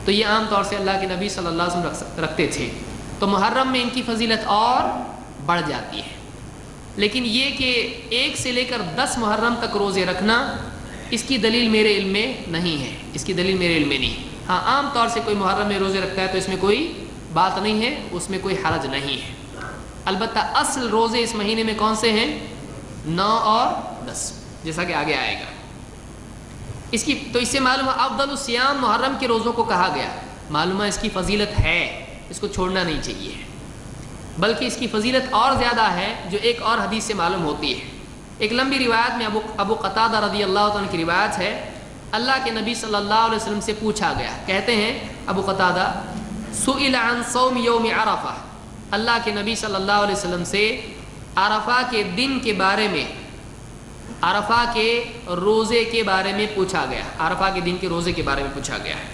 Speaker 1: تو یہ عام طور سے اللہ کے نبی صلی اللہ علیہ وسلم رکھتے تھے، تو محرم میں ان کی فضیلت اور بڑھ جاتی ہے۔ لیکن یہ کہ 1 سے لے کر 10 محرم تک روزے رکھنا، اس کی دلیل میرے علم میں نہیں ہے، اس کی دلیل میرے علم میں نہیں۔ ہاں عام طور سے کوئی محرم میں روزے رکھتا ہے تو اس میں کوئی بات نہیں ہے، اس میں کوئی حرج نہیں ہے۔ البتہ اصل روزے اس مہینے میں کون سے ہیں؟ 9 اور 10، جیسا کہ آگے آئے گا۔ تو اس سے معلوم ہے افضل الصیام محرم کے روزوں کو کہا گیا، معلوم ہے اس کی فضیلت ہے، اس کو چھوڑنا نہیں چاہیے، بلکہ اس کی فضیلت اور زیادہ ہے جو ایک اور حدیث سے معلوم ہوتی ہے۔ ایک لمبی روایت میں ابو قتادہ رضی اللہ عنہ کی روایت ہے، اللہ کے نبی صلی اللہ علیہ وسلم سے پوچھا گیا، کہتے ہیں ابو قتادہ سئل عن صوم یوم عرفہ، اللہ کے نبی صلی اللہ علیہ وسلم سے عرفہ کے دن کے بارے میں، عرفہ کے روزے کے بارے میں پوچھا گیا، عرفہ کے دن کے روزے کے بارے میں پوچھا گیا ہے۔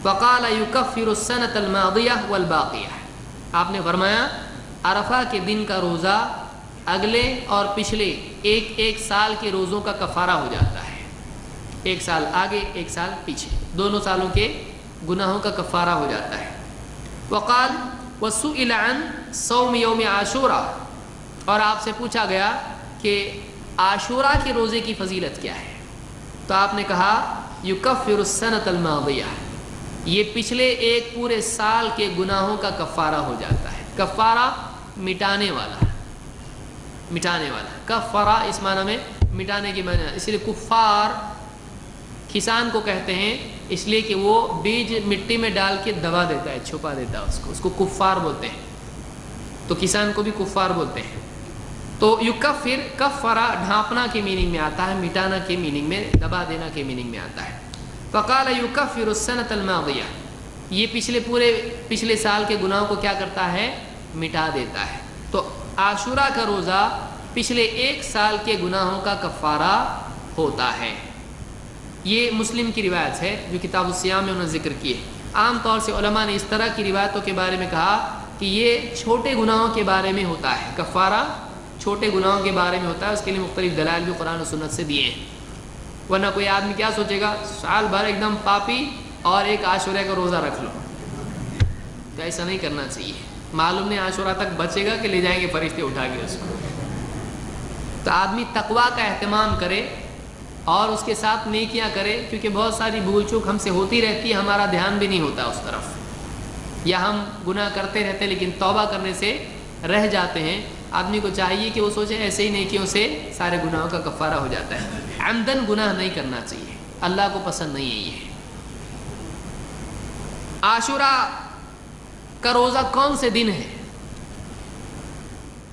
Speaker 1: فقال یکفر السنة الماضیہ والباقیہ، آپ نے فرمایا عرفہ کے دن کا روزہ اگلے اور پچھلے ایک سال کے روزوں کا کفارہ ہو جاتا ہے، 1 سال آگے 1 سال پیچھے، دونوں سالوں کے گناہوں کا کفارہ ہو جاتا ہے۔ وقال وسئل عن صوم یوم عاشورہ، اور آپ سے پوچھا گیا کہ عاشورہ کے روزے کی فضیلت کیا ہے، تو آپ نے کہا یکفر السنة الماضیہ، یہ پچھلے ایک پورے سال کے گناہوں کا کفارہ ہو جاتا ہے۔ کفارہ مٹانے والا، مٹانے والا، کفارہ اس معنی میں مٹانے کی معنی، اس لیے کفار کسان کو کہتے ہیں، اس لیے کہ وہ بیج مٹی میں ڈال کے دبا دیتا ہے، چھپا دیتا ہے اس کو کفار بولتے ہیں، تو کسان کو بھی کفار بولتے ہیں۔ تو یکفر، کفرہ ڈھانپنا کے میننگ میں آتا ہے، مٹانا کے میننگ میں، دبا دینا کے میننگ میں آتا ہے۔ فقال یکفر السنة الماضیہ، یہ پچھلے سال کے گناہوں کو کیا کرتا ہے؟ مٹا دیتا ہے۔ تو عاشورہ کا روزہ پچھلے 1 سال کے گناہوں کا کفارہ ہوتا ہے۔ یہ مسلم کی روایت ہے جو کتاب الصیام میں انہوں نے ذکر کی ہے۔ عام طور سے علماء نے اس طرح کی روایتوں کے بارے میں کہا کہ یہ چھوٹے گناہوں کے بارے میں ہوتا ہے، کفارہ چھوٹے گناہوں کے بارے میں ہوتا ہے، اس کے لیے مختلف دلائل بھی قرآن و سنت سے دیے ہیں۔ ورنہ کوئی آدمی کیا سوچے گا، سال بھر ایک دم پاپی اور ایک عاشورہ کا روزہ رکھ لو، تو ایسا نہیں کرنا چاہیے۔ معلوم نہیں عاشورہ تک بچے گا کہ لے جائیں گے فرشتے اٹھا کے اس کو۔ تو آدمی تقویٰ کا اہتمام کرے اور اس کے ساتھ نیکیاں کرے، کیونکہ بہت ساری بھول چوک ہم سے ہوتی رہتی ہے، ہمارا دھیان بھی نہیں ہوتا اس طرف، یا ہم گناہ کرتے رہتے لیکن توبہ کرنے سے رہ جاتے ہیں۔ آدمی کو چاہیے کہ وہ سوچے ایسے ہی نیکیوں سے سارے گناہوں کا کفارہ ہو جاتا ہے۔ عمدن گناہ نہیں کرنا چاہیے، اللہ کو پسند نہیں ہے یہ۔ عاشورہ کا روزہ کون سے دن ہے؟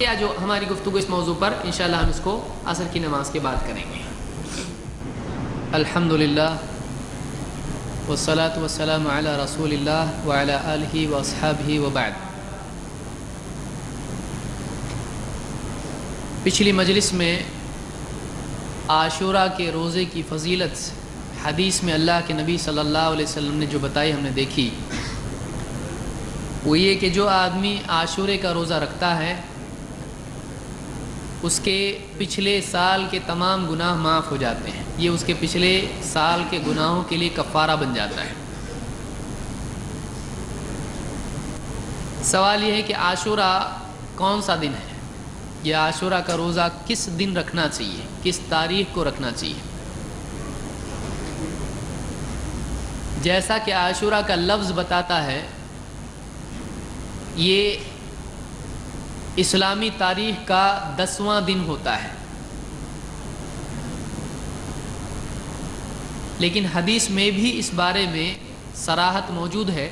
Speaker 1: یا جو ہماری گفتگو اس موضوع پر انشاءاللہ ہم اس کو عصر کی نماز کے بعد کریں گے۔ الحمدللہ والصلاة والسلام علی رسول اللہ وعلی آلہ واصحابہ وبعد۔ پچھلی مجلس میں عاشورہ کے روزے کی فضیلت حدیث میں اللہ کے نبی صلی اللہ علیہ وسلم نے جو بتائی ہم نے دیکھی، وہ یہ کہ جو آدمی عاشورے کا روزہ رکھتا ہے اس کے پچھلے سال کے تمام گناہ معاف ہو جاتے ہیں، یہ اس کے پچھلے سال کے گناہوں کے لیے کفارہ بن جاتا ہے۔ سوال یہ ہے کہ عاشورہ کون سا دن ہے، یہ عاشورہ کا روزہ کس دن رکھنا چاہیے، کس تاریخ کو رکھنا چاہیے؟ جیسا کہ عاشورہ کا لفظ بتاتا ہے، یہ اسلامی تاریخ کا 10واں دن ہوتا ہے، لیکن حدیث میں بھی اس بارے میں صراحت موجود ہے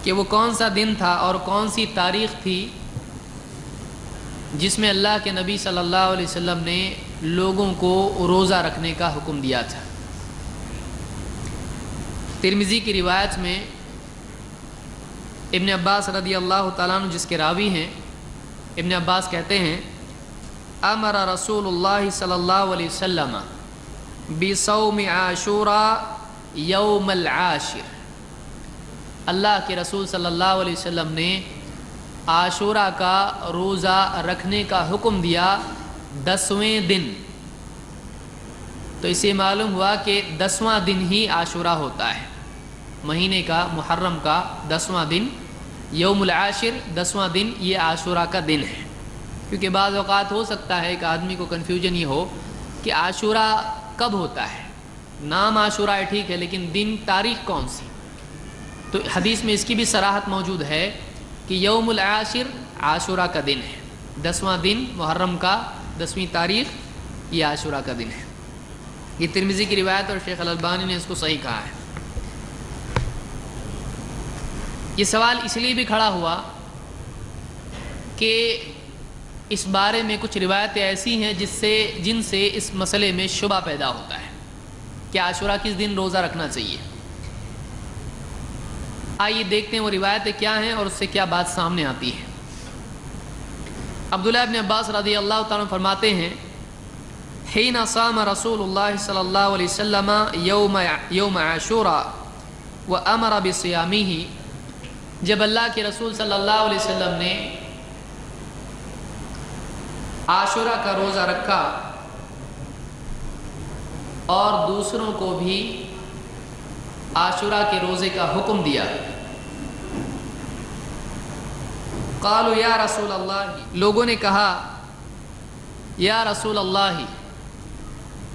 Speaker 1: کہ وہ کون سا دن تھا اور کون سی تاریخ تھی جس میں اللہ کے نبی صلی اللہ علیہ وسلم نے لوگوں کو روزہ رکھنے کا حکم دیا تھا۔ ترمذی کی روایت میں ابن عباس رضی اللہ تعالیٰ عنہ جس کے راوی ہیں، ابن عباس کہتے ہیں امر رسول اللہ صلی اللہ علیہ وسلم بصوم عاشوراء یوم العاشر، اللہ کے رسول صلی اللہ علیہ وسلم نے عاشورہ کا روزہ رکھنے کا حکم دیا 10ویں دن۔ تو اسے معلوم ہوا کہ 10واں دن ہی عاشورہ ہوتا ہے، مہینے کا محرم کا 10واں دن، یوم العاشر 10واں دن یہ عاشورہ کا دن ہے۔ کیونکہ بعض اوقات ہو سکتا ہے کہ آدمی کو کنفیوژن یہ ہو کہ عاشورہ کب ہوتا ہے، نام عاشورہ ہے ٹھیک ہے، لیکن دن تاریخ کون سی؟ تو حدیث میں اس کی بھی صراحت موجود ہے کہ یوم العاشر عاشورہ کا دن ہے، 10واں دن محرم کا 10ویں تاریخ یہ عاشورہ کا دن ہے۔ یہ ترمذی کی روایت اور شیخ الالبانی نے اس کو صحیح کہا ہے۔ یہ سوال اس لیے بھی کھڑا ہوا کہ اس بارے میں کچھ روایتیں ایسی ہیں جن سے اس مسئلے میں شبہ پیدا ہوتا ہے کہ عاشورہ کس دن روزہ رکھنا چاہیے۔ آئیے دیکھتے ہیں وہ روایتیں کیا ہیں اور اس سے کیا بات سامنے آتی ہے۔ عبداللہ ابن عباس رضی اللہ تعالیٰ عنہ فرماتے ہیں حین صام رسول اللہ صلی اللہ علیہ وسلم یوم عاشوراء وامر بصیامہ، جب اللہ کے رسول صلی اللہ علیہ وسلم نے عاشورہ کا روزہ رکھا اور دوسروں کو بھی عاشورہ کے روزے کا حکم دیا، قالوا یا رسول اللہ، لوگوں نے کہا یا رسول اللہ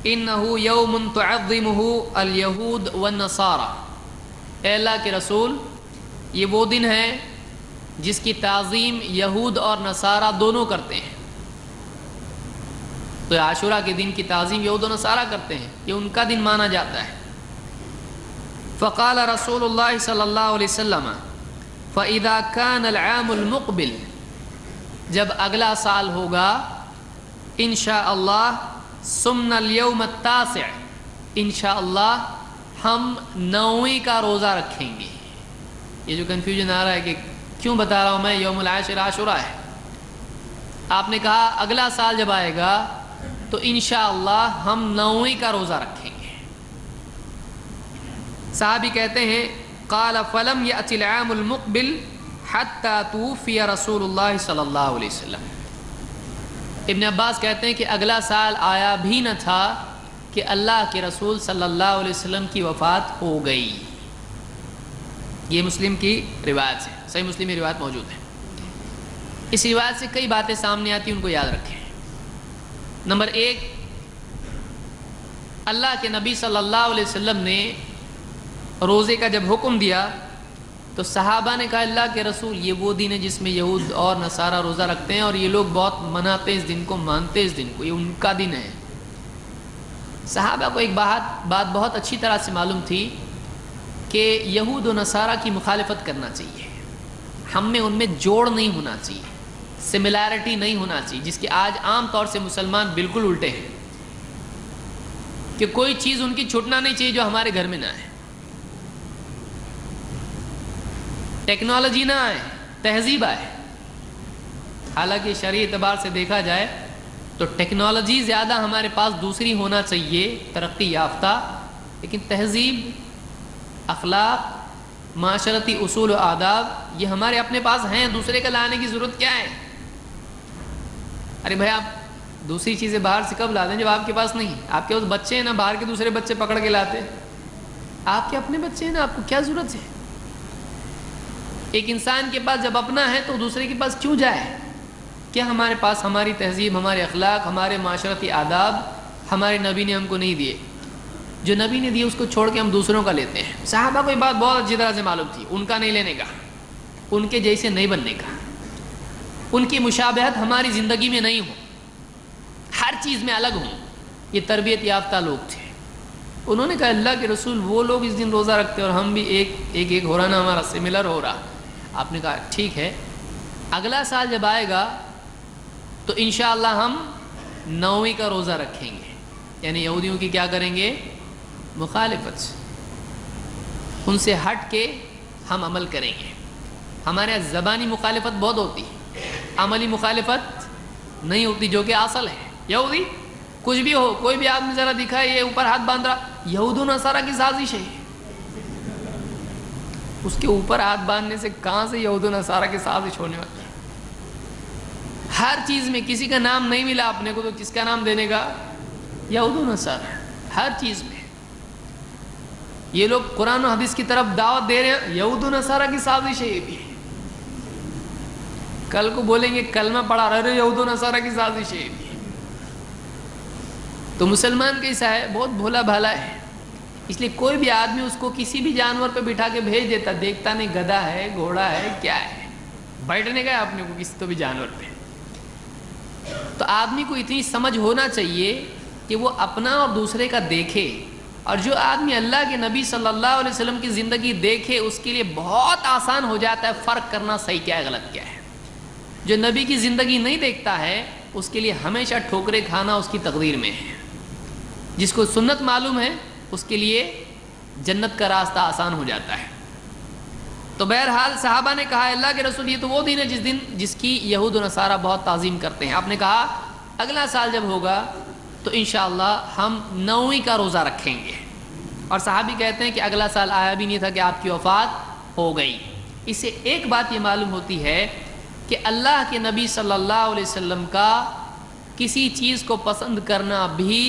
Speaker 1: انہو یوم تعظمہ الیہود والنصارى، اے اللہ کے رسول یہ وہ دن ہے جس کی تعظیم یہود اور نصارہ دونوں کرتے ہیں۔ تو عاشورہ کے دن کی تعظیم یہود و نصارہ کرتے ہیں، یہ ان کا دن مانا جاتا ہے۔ فقال رسول اللہ صلی اللہ علیہ وسلم فإذا كان العام المقبل، جب اگلا سال ہوگا انشاءاللہ صمنا اليوم التاسع، انشاءاللہ ہم 9ویں کا روزہ رکھیں گے۔ یہ جو کنفیوژن آ رہا ہے کہ کیوں بتا رہا ہوں میں یوم العاشر عاشورہ ہے، آپ نے کہا اگلا سال جب آئے گا تو انشاءاللہ ہم 9ویں کا روزہ رکھیں گے۔ صحابی کہتے ہیں قال فلم یأتی العام المقبل حتی توفی رسول اللہ صلی اللہ علیہ وسلم، ابن عباس کہتے ہیں کہ اگلا سال آیا بھی نہ تھا کہ اللہ کے رسول صلی اللہ علیہ وسلم کی وفات ہو گئی۔ یہ مسلم کی روایت ہے، صحیح مسلم میں روایت موجود ہے۔ اس روایت سے کئی باتیں سامنے آتی ہیں، ان کو یاد رکھیں۔ نمبر 1، اللہ کے نبی صلی اللہ علیہ وسلم نے روزے کا جب حکم دیا تو صحابہ نے کہا اللہ کے رسول یہ وہ دن ہے جس میں یہود اور نصارہ روزہ رکھتے ہیں اور یہ لوگ بہت مناتے اس دن کو، مانتے اس دن کو، یہ ان کا دن ہے۔ صحابہ کو ایک بات بہت اچھی طرح سے معلوم تھی کہ یہود و نصارہ کی مخالفت کرنا چاہیے، ہم میں ان میں جوڑ نہیں ہونا چاہیے، سملیرٹی نہیں ہونا چاہیے، جس کے آج عام طور سے مسلمان بالکل الٹے ہیں کہ کوئی چیز ان کی چھوٹنا نہیں چاہیے جو ہمارے گھر میں نہ ہے، ٹیکنالوجی نہ آئے، تہذیب آئے۔ حالانکہ شرعی اعتبار سے دیکھا جائے تو ٹیکنالوجی زیادہ ہمارے پاس دوسری ہونا چاہیے، ترقی یافتہ، لیکن تہذیب، اخلاق، معاشرتی اصول و آداب یہ ہمارے اپنے پاس ہیں، دوسرے کا لانے کی ضرورت کیا ہے؟ ارے بھائی آپ دوسری چیزیں باہر سے کب لاتے ہیں جب آپ کے پاس نہیں؟ آپ کے پاس بچے ہیں نا، باہر کے دوسرے بچے پکڑ کے لاتے، آپ کے اپنے بچے ہیں نا، آپ کو کیا ضرورت ہے؟ ایک انسان کے پاس جب اپنا ہے تو دوسرے کے پاس کیوں جائے؟ کیا ہمارے پاس ہماری تہذیب، ہمارے اخلاق، ہمارے معاشرتی آداب ہمارے نبی نے ہم کو نہیں دیے؟ جو نبی نے دیے اس کو چھوڑ کے ہم دوسروں کا لیتے ہیں۔ صحابہ کو یہ بات بہت اچھی طرح سے معلوم تھی، ان کا نہیں لینے کا، ان کے جیسے نہیں بننے کا، ان کی مشابہت ہماری زندگی میں نہیں ہو، ہر چیز میں الگ ہوں۔ یہ تربیت یافتہ لوگ تھے۔ انہوں نے کہا اللہ کے رسول وہ لوگ اس دن روزہ رکھتے اور ہم بھی ایک ہو رہا نا، ہمارا سملر ہو رہا۔ آپ نے کہا ٹھیک ہے، اگلا سال جب آئے گا تو انشاءاللہ ہم 9ویں کا روزہ رکھیں گے، یعنی یہودیوں کی کیا کریں گے؟ مخالفت سے، ان سے ہٹ کے ہم عمل کریں گے۔ ہمارے یہاں زبانی مخالفت بہت ہوتی ہے، عملی مخالفت نہیں ہوتی، جو کہ اصل ہے۔ یہودی کچھ بھی ہو، کوئی بھی آدمی ذرا دکھائے یہ اوپر ہاتھ باندھ رہا، یہود و نصارہ کی سازش ہے۔ اس کے اوپر ہاتھ باندھنے سے کہاں سے یہود و نصارہ کی سازش ہونے والی ہے؟ ہر چیز میں کسی کا نام نہیں ملا اپنے کو تو کس کا نام دینے کا؟ یہود و نصارہ، ہر چیز میں۔ یہ لوگ قرآن و حدیث کی طرف دعوت دے رہے ہیں، یہود و نصارہ کی سازش ہے۔ یہ بھی کل کو بولیں گے کلمہ پڑھا رہے، یہود و نصارہ کی سازش ہے۔ یہ بھی تو مسلمان کیسا ہے؟ بہت بھولا بھالا ہے۔ اس لیے کوئی بھی آدمی اس کو کسی بھی جانور پہ بٹھا کے بھیج دیتا، دیکھتا نہیں گدھا ہے، گھوڑا ہے، کیا ہے، بیٹھنے کا اپنے کو کسی تو بھی جانور پہ۔ تو آدمی کو اتنی سمجھ ہونا چاہیے کہ وہ اپنا اور دوسرے کا دیکھے، اور جو آدمی اللہ کے نبی صلی اللہ علیہ وسلم کی زندگی دیکھے اس کے لیے بہت آسان ہو جاتا ہے فرق کرنا صحیح کیا ہے، غلط کیا ہے۔ جو نبی کی زندگی نہیں دیکھتا ہے اس کے لیے ہمیشہ ٹھوکریں کھانا اس کی تقدیر میں ہے۔ جس کو سنت معلوم ہے اس کے لیے جنت کا راستہ آسان ہو جاتا ہے۔ تو بہرحال صحابہ نے کہا اللہ کے رسول یہ تو وہ دن ہے جس کی یہود و نصارہ بہت تعظیم کرتے ہیں۔ آپ نے کہا اگلا سال جب ہوگا تو انشاءاللہ ہم 9ویں کا روزہ رکھیں گے۔ اور صحابی کہتے ہیں کہ اگلا سال آیا بھی نہیں تھا کہ آپ کی وفات ہو گئی۔ اس سے ایک بات یہ معلوم ہوتی ہے کہ اللہ کے نبی صلی اللہ علیہ وسلم کا کسی چیز کو پسند کرنا بھی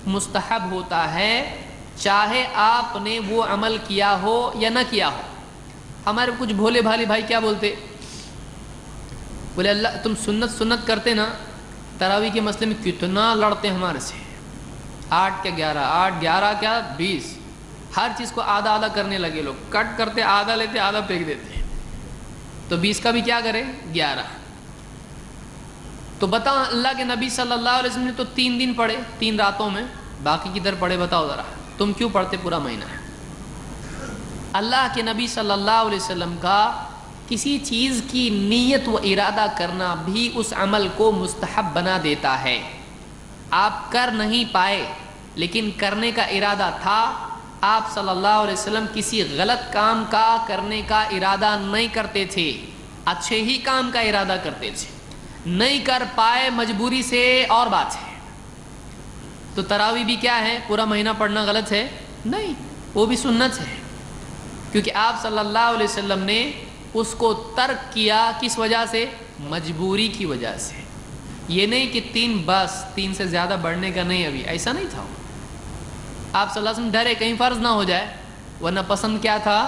Speaker 1: مستحب ہوتا ہے، چاہے آپ نے وہ عمل کیا ہو یا نہ کیا ہو۔ ہمارے کچھ بھولے بھالے بھائی کیا بولتے؟ بولے اللہ تم سنت کرتے نا، تراویح کے مسئلے میں کتنا لڑتے ہمارے سے، 8 کیا 11، 8 11 کیا 20، ہر چیز کو آدھا آدھا کرنے لگے لوگ، کٹ کرتے آدھا لیتے آدھا پھینک دیتے، تو 20 کا بھی کیا کرے 11۔ تو بتاؤ اللہ کے نبی صلی اللہ علیہ وسلم نے تو 3 دن پڑھے 3 راتوں میں، باقی کدھر پڑھے بتاؤ ذرا، تم کیوں پڑھتے پورا مہینہ؟ اللہ کے نبی صلی اللہ علیہ وسلم کا کسی چیز کی نیت و ارادہ کرنا بھی اس عمل کو مستحب بنا دیتا ہے۔ آپ کر نہیں پائے لیکن کرنے کا ارادہ تھا، آپ صلی اللہ علیہ وسلم کسی غلط کام کا کرنے کا ارادہ نہیں کرتے تھے، اچھے ہی کام کا ارادہ کرتے تھے، نہیں کر پائے مجبوری سے اور بات ہے۔ تو تراویح بھی کیا ہے؟ پورا مہینہ پڑھنا غلط ہے؟ نہیں، وہ بھی سنت ہے، کیونکہ آپ صلی اللہ علیہ وسلم نے اس کو ترک کیا کس وجہ سے؟ مجبوری کی وجہ سے۔ یہ نہیں کہ 3 بس 3 سے زیادہ بڑھنے کا نہیں، ابھی ایسا نہیں تھا۔ آپ صلی اللہ علیہ وسلم ڈرے کہیں فرض نہ ہو جائے، ورنہ پسند کیا تھا؟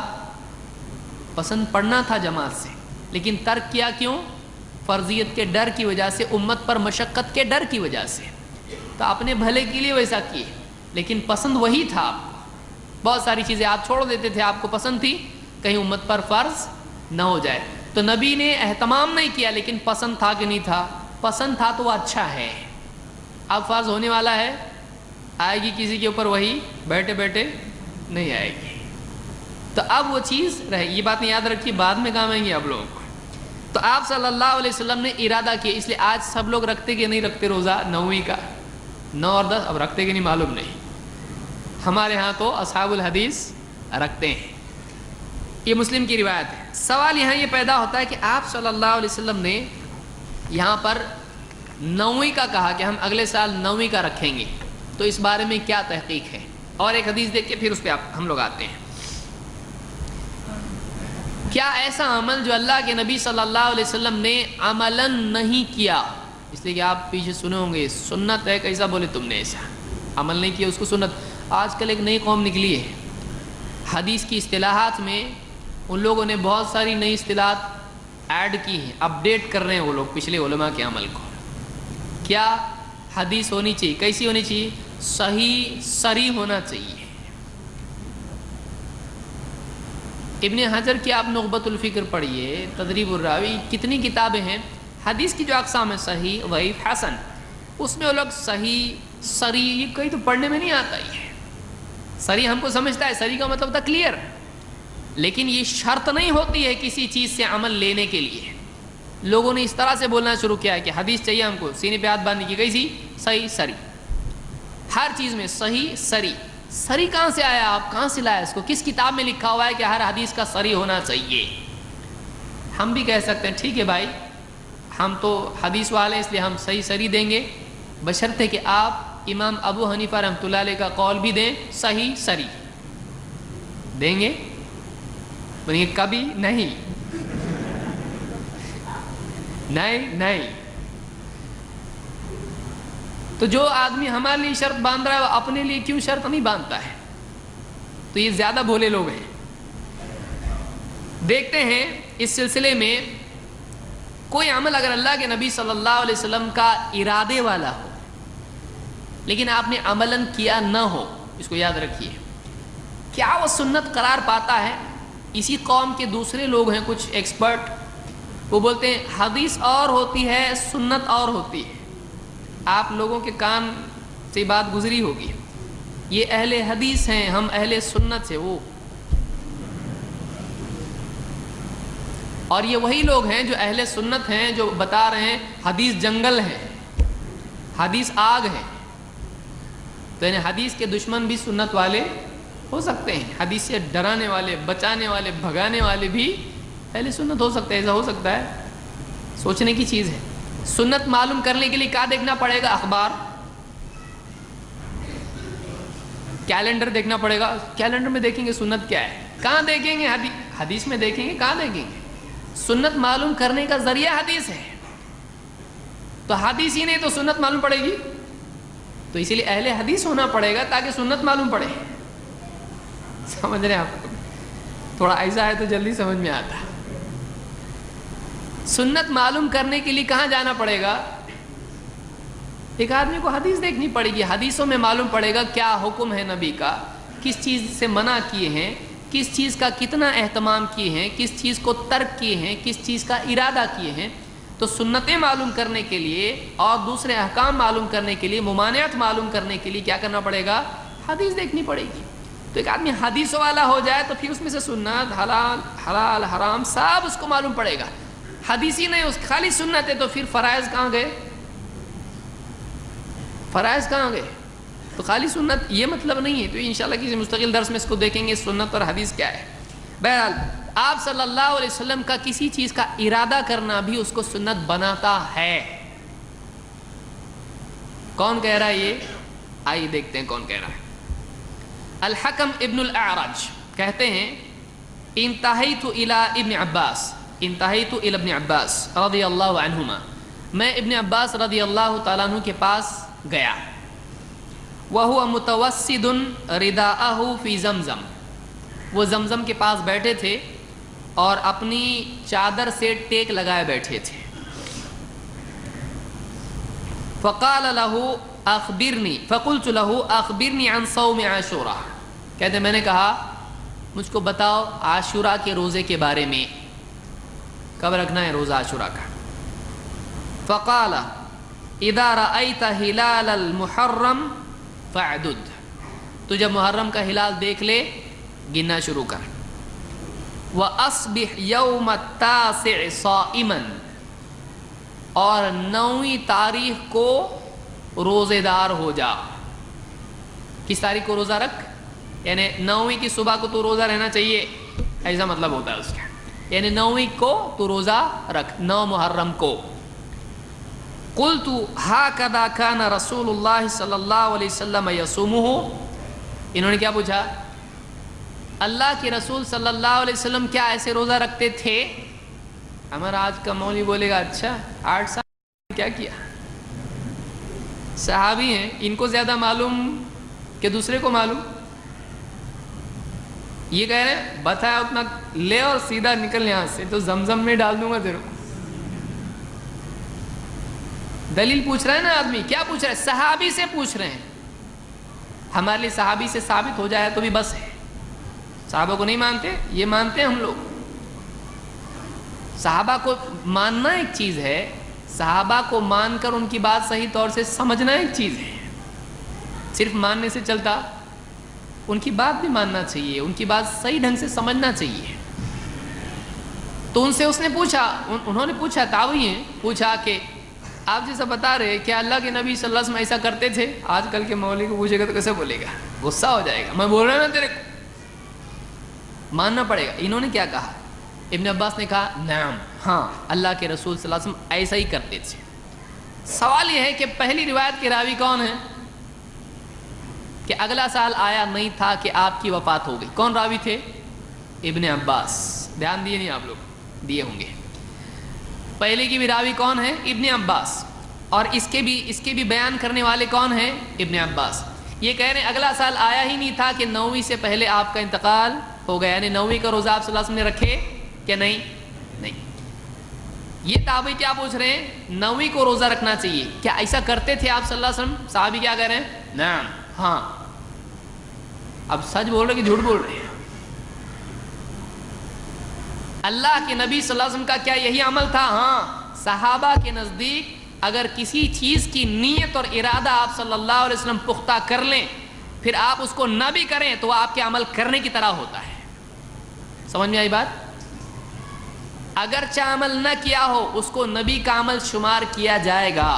Speaker 1: پسند پڑھنا تھا جماعت سے، لیکن ترک کیا کیوں؟ فرضیت کے ڈر کی وجہ سے، امت پر مشقت کے ڈر کی وجہ سے۔ تو اپنے بھلے کے لیے ویسا کیے، لیکن پسند وہی تھا آپ کو۔ بہت ساری چیزیں آپ چھوڑ دیتے تھے، آپ کو پسند تھی کہیں امت پر فرض نہ ہو جائے۔ تو نبی نے اہتمام نہیں کیا، لیکن پسند تھا کہ نہیں تھا؟ پسند تھا تو وہ اچھا ہے۔ اب فرض ہونے والا ہے، آئے گی کسی کے اوپر وہی بیٹھے بیٹھے نہیں آئے گی، تو اب وہ چیز رہے۔ یہ بات یاد رکھیے، بعد میں کام آئیں گے آپ لوگوں کو۔ تو آپ صلی اللہ علیہ وسلم نے ارادہ کیا، اس لیے آج سب لوگ رکھتے کہ نہیں رکھتے روزہ 9ویں کا؟ 9 اور 10 اب رکھتے کہ نہیں معلوم نہیں، ہمارے ہاں تو اصحاب الحدیث رکھتے ہیں۔ یہ مسلم کی روایت ہے۔ سوال یہاں یہ پیدا ہوتا ہے کہ آپ صلی اللہ علیہ وسلم نے یہاں پر 9ویں کا کہا کہ ہم اگلے سال 9ویں کا رکھیں گے، تو اس بارے میں کیا تحقیق ہے؟ اور ایک حدیث دیکھ کے پھر اس پہ ہم لوگ آتے ہیں۔ کیا ایسا عمل جو اللہ کے نبی صلی اللہ علیہ وسلم نے عملاً نہیں کیا، اس لیے کہ آپ پیچھے سنے ہوں گے سنت ہے، کیسا بولے تم نے ایسا عمل نہیں کیا اس کو سنت؟ آج کل ایک نئی قوم نکلی ہے، حدیث کی اصطلاحات میں ان لوگوں نے بہت ساری نئی اصطلاحات ایڈ کی ہیں، اپڈیٹ کر رہے ہیں وہ لوگ پچھلے علماء کے عمل کو. کیا حدیث ہونی چاہیے؟ کیسی ہونی چاہیے؟ صحیح صریح ہونا چاہیے. ابن حجر کی آپ نخبۃ الفکر پڑھیے، تدریب الراوی، کتنی کتابیں ہیں حدیث کی جو اقسام ہیں، صحیح، ضعیف، حسن، اس میں وہ لوگ صحیح صریح، یہ کہیں تو پڑھنے میں نہیں آتا. یہ صریح ہم کو سمجھتا ہے، صریح کا مطلب تھا کلیئر، لیکن یہ شرط نہیں ہوتی ہے کسی چیز سے عمل لینے کے لیے. لوگوں نے اس طرح سے بولنا شروع کیا ہے کہ حدیث چاہیے ہم کو، سینے پہ ہاتھ باندھنے کی، کیسی؟ صحیح صریح. ہر چیز میں صحیح صریح. صریح کہاں سے آیا؟ آپ کہاں سے لایا اس کو؟ کس کتاب میں لکھا ہوا ہے کہ ہر حدیث کا صریح ہونا چاہیے؟ ہم بھی کہہ سکتے ہیں ٹھیک ہے بھائی، ہم تو حدیث والے ہیں اس لیے ہم صحیح صریح دیں گے، بشرطے کہ آپ امام ابو حنیفہ رحمۃ اللہ علیہ کا قول بھی دیں صحیح صریح. دیں گے؟ بولیں گے کبھی نہیں. نہیں. تو جو آدمی ہمارے لیے شرط باندھ رہا ہے وہ اپنے لیے کیوں شرط نہیں باندھتا ہے؟ تو یہ زیادہ بھولے لوگ ہیں. دیکھتے ہیں اس سلسلے میں کوئی عمل اگر اللہ کے نبی صلی اللہ علیہ وسلم کا ارادے والا ہو لیکن آپ نے عملاً کیا نہ ہو، اس کو یاد رکھیے، کیا وہ سنت قرار پاتا ہے؟ اسی قوم کے دوسرے لوگ ہیں کچھ ایکسپرٹ، وہ بولتے ہیں حدیث اور ہوتی ہے، سنت اور ہوتی ہے. آپ لوگوں کے کان سے بات گزری ہوگی، یہ اہل حدیث ہیں، ہم اہل سنت سے. وہ اور یہ وہی لوگ ہیں جو اہل سنت ہیں، جو بتا رہے ہیں حدیث جنگل ہے، حدیث آگ ہے. تو یعنی حدیث کے دشمن بھی سنت والے ہو سکتے ہیں، حدیث سے ڈرانے والے، بچانے والے، بھگانے والے بھی اہل سنت ہو سکتے ہیں. ایسا ہو سکتا ہے، سوچنے کی چیز ہے. سنت معلوم کرنے کے لیے کیا دیکھنا پڑے گا؟ اخبار، کیلنڈر دیکھنا پڑے گا. کیلنڈر میں دیکھیں گے سنت کیا ہے، کہاں دیکھیں گے؟ حدیث میں دیکھیں گے. کہاں دیکھیں گے؟ سنت معلوم کرنے کا ذریعہ حدیث ہے، تو حدیث ہی نہیں تو سنت معلوم پڑے گی. تو اسی لیے اہل حدیث ہونا پڑے گا تاکہ سنت معلوم پڑے. سمجھ رہے ہیں آپ؟ تھوڑا ایسا ہے تو جلدی سمجھ میں آتا. سنت معلوم کرنے کے لیے کہاں جانا پڑے گا؟ ایک آدمی کو حدیث دیکھنی پڑے گی، حدیثوں میں معلوم پڑے گا کیا حکم ہے نبی کا، کس چیز سے منع کیے ہیں، کس چیز کا کتنا اہتمام کیے ہیں، کس چیز کو ترک کیے ہیں، کس چیز کا ارادہ کیے ہیں. تو سنتیں معلوم کرنے کے لیے اور دوسرے احکام معلوم کرنے کے لیے، ممانعت معلوم کرنے کے لیے کیا کرنا پڑے گا؟ حدیث دیکھنی پڑے گی. تو ایک آدمی حدیث والا ہو جائے تو پھر اس میں سے سنت، حلال حرام سب اس کو معلوم پڑے گا. حدیث ہی نہیں، اس خالی سنت ہے، تو پھر فرائض کہاں گئے؟ فرائض کہاں گئے؟ تو خالی سنت یہ مطلب نہیں ہے. تو انشاءاللہ کسی مستقل درس میں اس کو دیکھیں گے سنت اور حدیث کیا ہے. بہرحال آپ صلی اللہ علیہ وسلم کا کسی چیز کا ارادہ کرنا بھی اس کو سنت بناتا ہے. کون کہہ رہا ہے یہ؟ آئیے دیکھتے ہیں کون کہہ رہا ہے. الحکم ابن الاعرج کہتے ہیں انتہیت الی ابن عباس، انتہیت الی ابن عباس رضی اللہ عنہما، میں ابن عباس رضی اللہ تعالیٰ عنہ کے پاس گیا. وَهُوَ مُتَوَسِّدٌ رِدَاءَهُ فِي زمزم، وہ زمزم کے پاس بیٹھے تھے اور اپنی چادر سے ٹیک لگائے بیٹھے تھے. فَقَالَ لَهُ اخبرنی، فقلت له اخبرنی عن صوم عاشوراء، کہتے میں نے کہا مجھ کو بتاؤ عاشوراء کے روزے کے بارے میں، کب رکھنا ہے روزہ عاشوراء کا. فقال اذا رأيت ہلال المحرم فاعدد، تو جب محرم کا ہلال دیکھ لے گننا شروع کر. وَأَصْبِحْ يَوْمَ التَّاسِعِ صَائِمًا، اور 9ویں تاریخ کو روزے دار ہو جا. کس تاریخ کو روزہ رکھ؟ یعنی 9ویں کی صبح کو تو روزہ رہنا چاہیے، ایسا مطلب ہوتا ہے اس کا. یعنی 9ویں کو تو روزہ رکھ، 9 محرم کو. قلت ہاکذا کان رسول اللہ صلی اللہ علیہ وسلم یصومہ، انہوں نے کیا پوچھا؟ اللہ کے رسول صلی اللہ علیہ وسلم کیا ایسے روزہ رکھتے تھے؟ ہمارا آج کا مولوی بولے گا اچھا 8 سال کیا کیا؟ صحابی ہیں، ان کو زیادہ معلوم کہ دوسرے کو معلوم. یہ کہہ رہے ہیں بتایا اتنا لے اور سیدھا نکل یہاں سے، تو زمزم میں ڈال دوں گا تیرے کو۔ دلیل پوچھ رہے ہیں نا آدمی، کیا پوچھ رہے ہیں؟ صحابی سے پوچھ رہے ہیں۔ ہمارے لیے صحابی سے ثابت ہو جائے تو بھی بس ہے۔ صحابہ کو نہیں مانتے، یہ مانتے ہیں ہم لوگ۔ صحابہ کو ماننا ایک چیز ہے، صحابہ کو مان کر ان کی بات صحیح طور سے سمجھنا ایک چیز ہے۔ صرف ماننے سے چلتا، ان کی بات بھی ماننا چاہیے، ان کی بات صحیح ڈھنگ سے سمجھنا چاہیے۔ تو ان سے اس نے پوچھا، انہوں نے پوچھا، تابعین پوچھا کہ آپ جیسا بتا رہے کہ اللہ کے نبی صلی اللہ علیہ وسلم ایسا کرتے تھے، آج کل کے مولوی کو پوچھے گا تو کیسے بولے گا؟ غصہ ہو جائے گا۔ میں بول رہا ہوں نا تیرے کو، ماننا پڑے گا۔ انہوں نے کیا کہا؟ ابن عباس نے کہا نعم، ہاں اللہ کے رسول صلی اللہ علیہ وسلم ایسا ہی کرتے تھے۔ سوال یہ ہے کہ پہلی روایت کے راوی کون ہیں کہ اگلا سال آیا نہیں تھا کہ آپ کی وفات ہو گئی؟ کون راوی تھے؟ ابن عباس۔ دھیان دیے نہیں آپ لوگ؟ دیے ہوں گے۔ پہلے کی بھی راوی کون ہے؟ ابن عباس۔ اور اس کے بھی بیان کرنے والے کون ہیں؟ ابن عباس۔ یہ کہہ رہے ہیں اگلا سال آیا ہی نہیں تھا کہ 9ویں سے پہلے آپ کا انتقال ہو گیا، یعنی 9ویں کا روزہ آپ صلی اللہ علیہ وسلم نے رکھے کہ نہیں؟ نہیں۔ یہ تابعی کیا پوچھ رہے ہیں؟ 9ویں کو روزہ رکھنا چاہیے، کیا ایسا کرتے تھے آپ صلی اللہ علیہ وسلم؟ صحابی کیا کہہ رہے ہیں؟ نعم، ہاں۔ اب سچ بول رہے کہ جھوٹ بول رہے ہیں؟ اللہ کے نبی صلی اللہ علیہ وسلم کا کیا یہی عمل تھا؟ ہاں۔ صحابہ کے نزدیک اگر کسی چیز کی نیت اور ارادہ آپ صلی اللہ علیہ وسلم پختہ کر لیں، پھر آپ اس کو نہ بھی کریں تو آپ کے عمل کرنے کی طرح ہوتا ہے۔ سمجھ میں آئی بات؟ اگرچہ عمل نہ کیا ہو، اس کو نبی کا عمل شمار کیا جائے گا،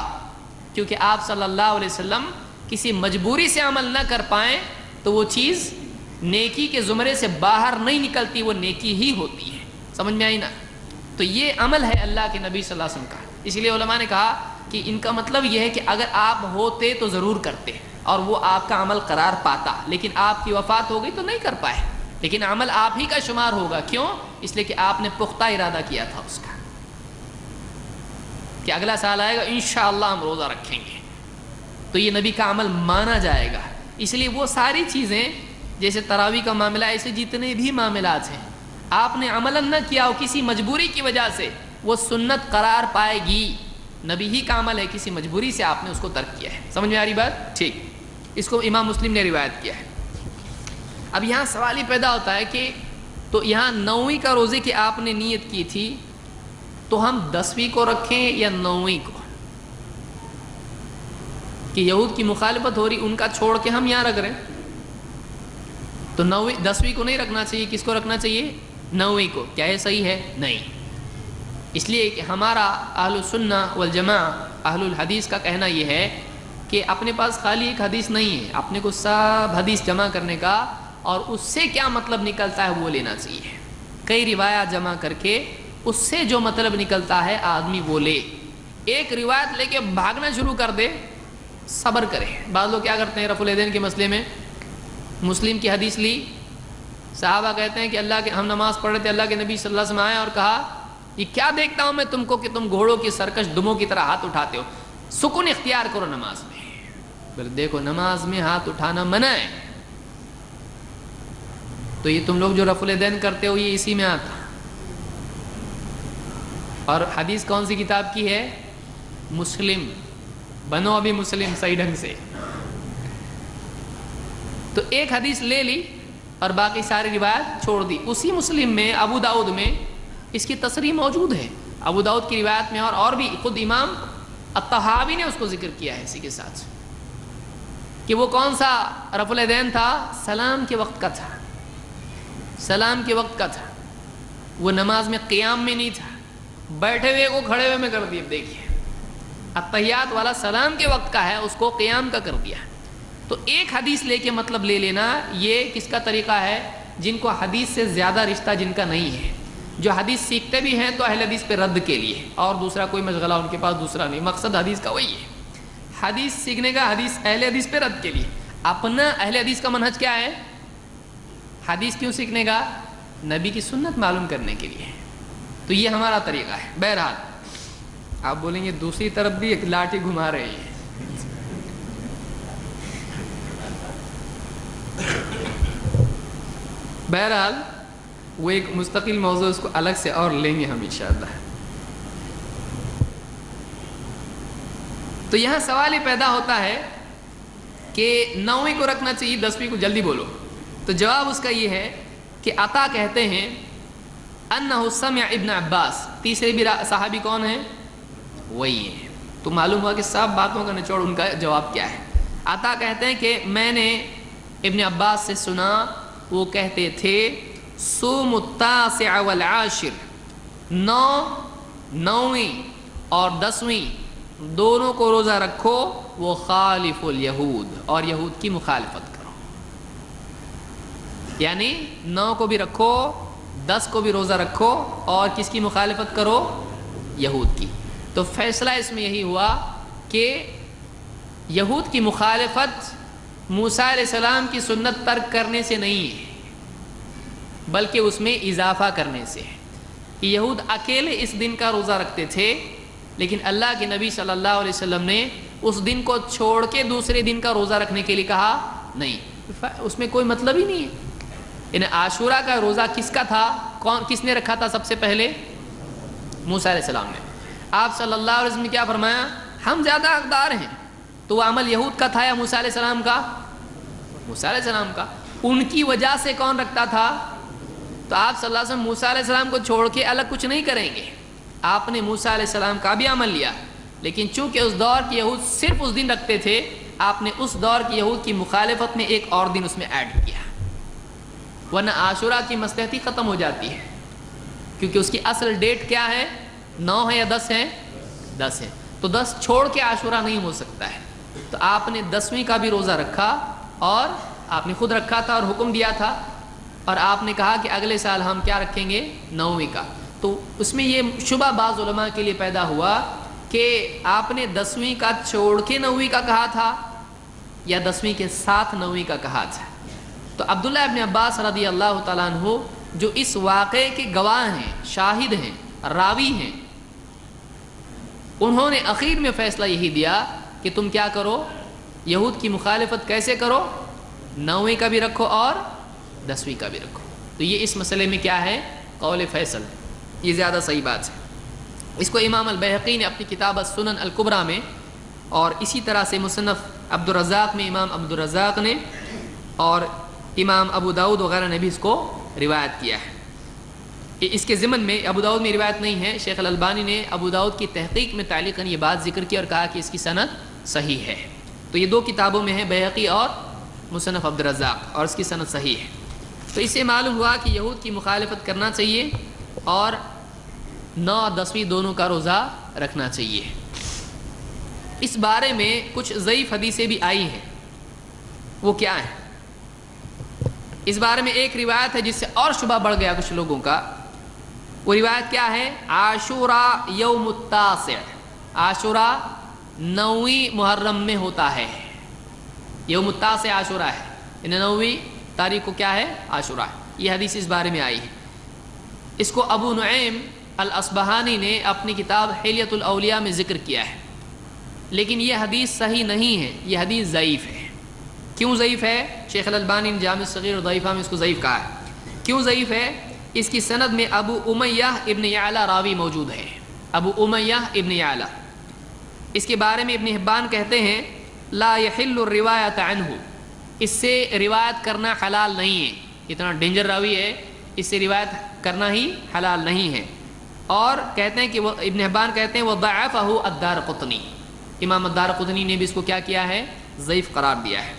Speaker 1: کیونکہ آپ صلی اللہ علیہ وسلم کسی مجبوری سے عمل نہ کر پائیں تو وہ چیز نیکی کے زمرے سے باہر نہیں نکلتی، وہ نیکی ہی ہوتی ہے۔ سمجھ میں آئی نا؟ تو یہ عمل ہے اللہ کے نبی صلی اللہ علیہ وسلم کا۔ اس لیے علماء نے کہا کہ ان کا مطلب یہ ہے کہ اگر آپ ہوتے تو ضرور کرتے اور وہ آپ کا عمل قرار پاتا، لیکن آپ کی وفات ہو گئی تو نہیں کر پائے، لیکن عمل آپ ہی کا شمار ہوگا۔ کیوں؟ اس لیے کہ آپ نے پختہ ارادہ کیا تھا اس کا کہ اگلا سال آئے گا انشاءاللہ ہم روزہ رکھیں گے، تو یہ نبی کا عمل مانا جائے گا۔ اس لیے وہ ساری چیزیں جیسے تراویح کا معاملہ، ایسے جتنے بھی معاملات ہیں، آپ نے عملاً نہ کیا ہو کسی مجبوری کی وجہ سے، وہ سنت قرار پائے گی۔ نبی ہی کا عمل ہے، کسی مجبوری سے آپ نے اس کو ترک کیا ہے۔ سمجھ میں آ رہی بات؟ ٹھیک۔ اس کو امام مسلم نے روایت کیا ہے۔ اب یہاں سوال ہی پیدا ہوتا ہے کہ تو یہاں 9ویں کا روزے کی آپ نے نیت کی تھی، تو ہم 10ویں کو رکھیں یا 9ویں کو؟ کہ یہود کی مخالفت ہو رہی، ان کا چھوڑ کے ہم یہاں رکھ رہے ہیں، تو 10ویں کو نہیں رکھنا چاہیے، کس کو رکھنا چاہیے؟ 9ویں کو۔ کیا یہ صحیح ہے؟ نہیں۔ اس لیے کہ ہمارا اہل السنہ والجماع، اہل الحدیث کا کہنا یہ ہے کہ اپنے پاس خالی ایک حدیث نہیں ہے، اپنے کو سب حدیث جمع کرنے کا اور اس سے کیا مطلب نکلتا ہے وہ لینا چاہیے۔ کئی روایات جمع کر کے اس سے جو مطلب نکلتا ہے آدمی وہ لے۔ ایک روایت لے کے بھاگنا شروع کر دے، صبر کرے۔ بعض لوگ کیا کرتے ہیں رفع الیدین کے مسئلے میں، مسلم کی حدیث لی، صحابہ کہتے ہیں کہ اللہ کے ہم نماز پڑھ رہے تھے، اللہ کے نبی صلی اللہ علیہ وسلم آئے اور کہا یہ کیا دیکھتا ہوں میں تم کو کہ تم گھوڑوں کی سرکش دموں کی طرح ہاتھ اٹھاتے ہو، سکون اختیار کرو نماز میں۔ پھر دیکھو نماز میں ہاتھ اٹھانا منع ہے، تو یہ تم لوگ جو رفع الیدین کرتے ہو یہ اسی میں آتا۔ اور حدیث کون سی کتاب کی ہے؟ مسلم۔ بنو ابھی مسلم صحیح ڈھنگ سے۔ تو ایک حدیث لے لی اور باقی ساری روایت چھوڑ دی۔ اسی مسلم میں ابو داؤد میں اس کی تصریح موجود ہے، ابو داؤد کی روایت میں، اور بھی خود امام الطحاوی نے اس کو ذکر کیا ہے اسی کے ساتھ، کہ وہ کون سا رفع الیدین تھا؟ سلام کے وقت کا تھا، سلام کے وقت کا تھا، وہ نماز میں قیام میں نہیں تھا، بیٹھے ہوئے کو کھڑے ہوئے میں کر دیا۔ دیکھیے التحیات والا سلام کے وقت کا ہے، اس کو قیام کا کر دیا۔ تو ایک حدیث لے کے مطلب لے لینا، یہ کس کا طریقہ ہے؟ جن کو حدیث سے زیادہ رشتہ جن کا نہیں ہے، جو حدیث سیکھتے بھی ہیں تو اہل حدیث پہ رد کے لیے، اور دوسرا کوئی مشغلہ ان کے پاس دوسرا نہیں، مقصد حدیث کا وہی ہے، حدیث سیکھنے کا، حدیث اہل حدیث پہ رد کے لیے۔ اپنا اہل حدیث کا منہج کیا ہے؟ حدیث کیوں سیکھنے کا؟ نبی کی سنت معلوم کرنے کے لیے۔ تو یہ ہمارا طریقہ ہے۔ بہرحال آپ بولیں گے دوسری طرف بھی ایک لاٹھی گھما رہے ہیں، بہرحال وہ ایک مستقل موضوع، اس کو الگ سے اور لیں گے ہم انشاءاللہ۔ تو یہاں سوال یہ پیدا ہوتا ہے کہ 9ویں کو رکھنا چاہیے 10ویں کو، جلدی بولو۔ تو جواب اس کا یہ ہے کہ عطا کہتے ہیں انہ سمع ابن عباس، تیسرے بھی صحابی کون ہیں؟ وہی ہیں۔ تو معلوم ہوا کہ سب باتوں کا نچوڑ ان کا جواب کیا ہے۔ عطا کہتے ہیں کہ میں نے ابن عباس سے سنا، وہ کہتے تھے صوم التاسع والعاشر، 9ویں اور 10ویں دونوں کو روزہ رکھو، وہ خالف الیہود، اور یہود کی مخالفت کرو۔ یعنی 9 کو بھی رکھو، 10 کو بھی روزہ رکھو، اور کس کی مخالفت کرو؟ یہود کی۔ تو فیصلہ اس میں یہی ہوا کہ یہود کی مخالفت موسیٰ علیہ السلام کی سنت ترک کرنے سے نہیں ہے، بلکہ اس میں اضافہ کرنے سے ہے۔ یہود اکیلے اس دن کا روزہ رکھتے تھے، لیکن اللہ کے نبی صلی اللہ علیہ وسلم نے اس دن کو چھوڑ کے دوسرے دن کا روزہ رکھنے کے لیے کہا نہیں، اس میں کوئی مطلب ہی نہیں ہے۔ یعنی عاشورہ کا روزہ کس کا تھا؟ کس نے رکھا تھا سب سے پہلے؟ موسیٰ علیہ السلام نے۔ آپ صلی اللہ علیہ وسلم نے کیا فرمایا؟ ہم زیادہ حقدار ہیں۔ تو وہ عمل یہود کا تھا یا موسیٰ علیہ السلام کا؟ موسیٰ علیہ السلام کا۔ ان کی وجہ سے کون رکھتا تھا؟ تو آپ صلی اللہ علیہ وسلم موسیٰ علیہ السلام کو چھوڑ کے الگ کچھ نہیں کریں گے۔ آپ نے موسیٰ علیہ السلام کا بھی عمل لیا، لیکن چونکہ اس دور کے یہود صرف اس دن رکھتے تھے، آپ نے اس دور کے یہود کی مخالفت میں ایک اور دن اس میں ایڈ کیا، ورنہ عاشورہ کی مصلحت ہی ختم ہو جاتی ہے، کیونکہ اس کی اصل ڈیٹ کیا ہے؟ 9 ہے یا 10 ہے؟ 10 ہے۔ تو 10 چھوڑ کے عاشورہ نہیں ہو سکتا ہے۔ تو آپ نے 10ویں کا بھی روزہ رکھا، اور آپ نے خود رکھا تھا اور حکم دیا تھا، اور آپ نے کہا کہ اگلے سال ہم کیا رکھیں گے؟ 9ویں کا۔ تو اس میں یہ شبہ بعض علماء کے لیے پیدا ہوا کہ آپ نے 10ویں کا چھوڑ کے 9ویں کا کہا تھا، یا 10ویں کے ساتھ 9ویں کا کہا تھا۔ تو عبداللہ ابن عباس رضی اللہ تعالیٰ عنہ جو اس واقعے کے گواہ ہیں، شاہد ہیں، راوی ہیں، انہوں نے اخیر میں فیصلہ یہی دیا کہ تم کیا کرو؟ یہود کی مخالفت کیسے کرو؟ 9ویں کا بھی رکھو اور 10ویں کا بھی رکھو۔ تو یہ اس مسئلے میں کیا ہے؟ قول فیصل، یہ زیادہ صحیح بات ہے۔ اس کو امام البیہقی نے اپنی کتاب السنن الکبریٰ میں، اور اسی طرح سے مصنف عبد الرزاق میں امام عبد الرزاق نے، اور امام ابو داؤد وغیرہ نے بھی اس کو روایت کیا ہے۔ اس کے ضمن میں ابو داؤد میں روایت نہیں ہے، شیخ الالبانی نے ابو داؤد کی تحقیق میں تعلیقاً یہ بات ذکر کی اور کہا کہ اس کی سند صحیح ہے۔ تو یہ 2 کتابوں میں ہے، بیہقی اور مصنف عبد الرزاق، اور اس کی سند صحیح ہے۔ تو اس سے معلوم ہوا کہ یہود کی مخالفت کرنا چاہیے، اور 9 اور 10ویں دونوں کا روزہ رکھنا چاہیے۔ اس بارے میں کچھ ضعیف حدیثیں بھی آئی ہیں، وہ کیا ہیں؟ اس بارے میں ایک روایت ہے جس سے اور شبہ بڑھ گیا کچھ لوگوں کا۔ وہ روایت کیا ہے؟ عاشورہ یوم التاسع، عاشورہ 9ویں محرم میں ہوتا ہے۔ یوم التاسع عاشورہ ہے، یعنی 9ویں تاریخ کو کیا ہے؟ عاشورہ ہے۔ یہ حدیث اس بارے میں آئی ہے۔ اس کو ابو نعیم الاصبہانی نے اپنی کتاب حلیۃ الاولیاء میں ذکر کیا ہے، لیکن یہ حدیث صحیح نہیں ہے، یہ حدیث ضعیف ہے۔ کیوں ضعیف ہے؟ شیخ الالبانی نے جامع الصغیر اور ضعیفہ میں اس کو ضعیف کہا ہے۔ کیوں ضعیف ہے؟ اس کی سند میں ابو امیہ ابن یعلا راوی موجود ہے، ابو امیہ ابن یعلا۔ اس کے بارے میں ابن حبان کہتے ہیں لا یحل الروایت عنہ، اس سے روایت کرنا حلال نہیں ہے، اتنا ڈینجر راوی ہے، اس سے روایت کرنا ہی حلال نہیں ہے۔ اور کہتے ہیں کہ ابن حبان کہتے ہیں وضعفہ الدارقطنی، امام الدارقطنی نے بھی اس کو کیا کیا ہے؟ ضعیف قرار دیا ہے۔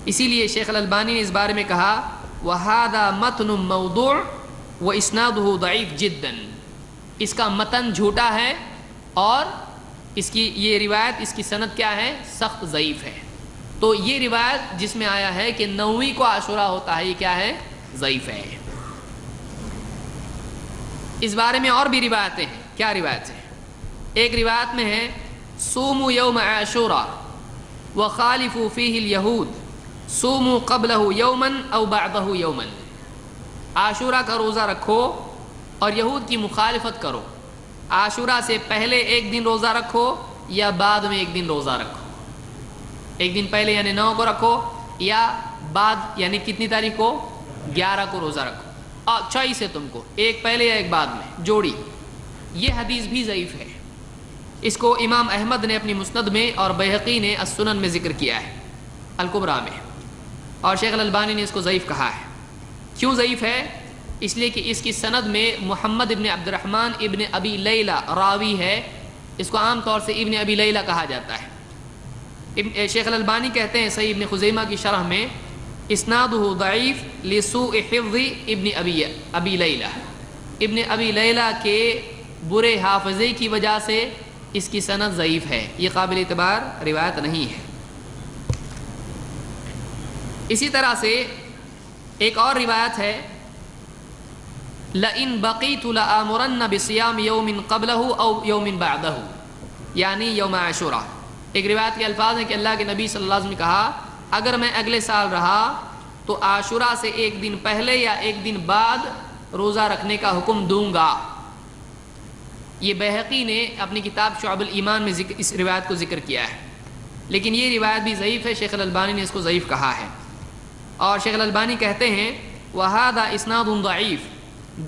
Speaker 1: اسی لیے شیخ الالبانی نے اس بارے میں کہا وَهَذَا مَتْنٌ مَوْضُوعٌ وَإِسْنَادُهُ ضَعِيفٌ جِدًّا، اس کا متن جھوٹا ہے، اور اس کی یہ روایت، اس کی سند کیا ہے؟ سخت ضعیف ہے۔ تو یہ روایت جس میں آیا ہے کہ 9ویں کو عاشورہ ہوتا ہے، یہ کیا ہے؟ ضعیف ہے۔ اس بارے میں اور بھی روایتیں ہیں۔ کیا روایت ہے؟ ایک روایت میں ہے صوموا یوم عاشورہ وخالفوا فیہ الیہود صوموا قبلہ یوما او بعدہ یوما، عاشورہ کا روزہ رکھو اور یہود کی مخالفت کرو، عاشورہ سے پہلے ایک دن روزہ رکھو یا بعد میں ایک دن روزہ رکھو، ایک دن پہلے یعنی 9 کو رکھو، یا بعد یعنی کتنی تاریخ کو؟ 11 کو روزہ رکھو، چوائس ہے تم کو، ایک پہلے یا ایک بعد میں، جوڑی۔ یہ حدیث بھی ضعیف ہے، اس کو امام احمد نے اپنی مسند میں اور بیہقی نے السنن میں ذکر کیا ہے، الکبریٰ میں، اور شیخ الالبانی نے اس کو ضعیف کہا ہے۔ کیوں ضعیف ہے؟ اس لیے کہ اس کی سند میں محمد ابن عبد الرحمن ابن ابی لیلہ راوی ہے، اس کو عام طور سے ابن ابی لیلہ کہا جاتا ہے۔ شیخ الالبانی کہتے ہیں صحیح ابن خزیمہ کی شرح میں اسنادہ ضعیف لسوء حفظ ابن ابی لیلہ، ابن ابی لیلہ کے برے حافظے کی وجہ سے اس کی سند ضعیف ہے، یہ قابل اعتبار روایت نہیں ہے۔ اسی طرح سے ایک اور روایت ہے لَإِن بَقِيتُ لَآمُرَنَّ بِصِيَامِ يَوْمٍ قَبْلَهُ أَوْ يَوْمٍ بَعْدَهُ، یعنی یوم عاشوراء۔ ایک روایت کے الفاظ ہیں کہ اللہ کے نبی صلی اللہ علیہ وسلم نے کہا اگر میں اگلے سال رہا تو عاشوراء سے ایک دن پہلے یا ایک دن بعد روزہ رکھنے کا حکم دوں گا۔ یہ بیہقی نے اپنی کتاب شعب الایمان میں اس روایت کو ذکر کیا ہے، لیکن یہ روایت بھی ضعیف ہے، شیخ الالبانی نے اس کو ضعیف کہا ہے۔ اور شیخ الالبانی کہتے ہیں وَهَذَا إِسْنَادٌ ضَعِيفٌ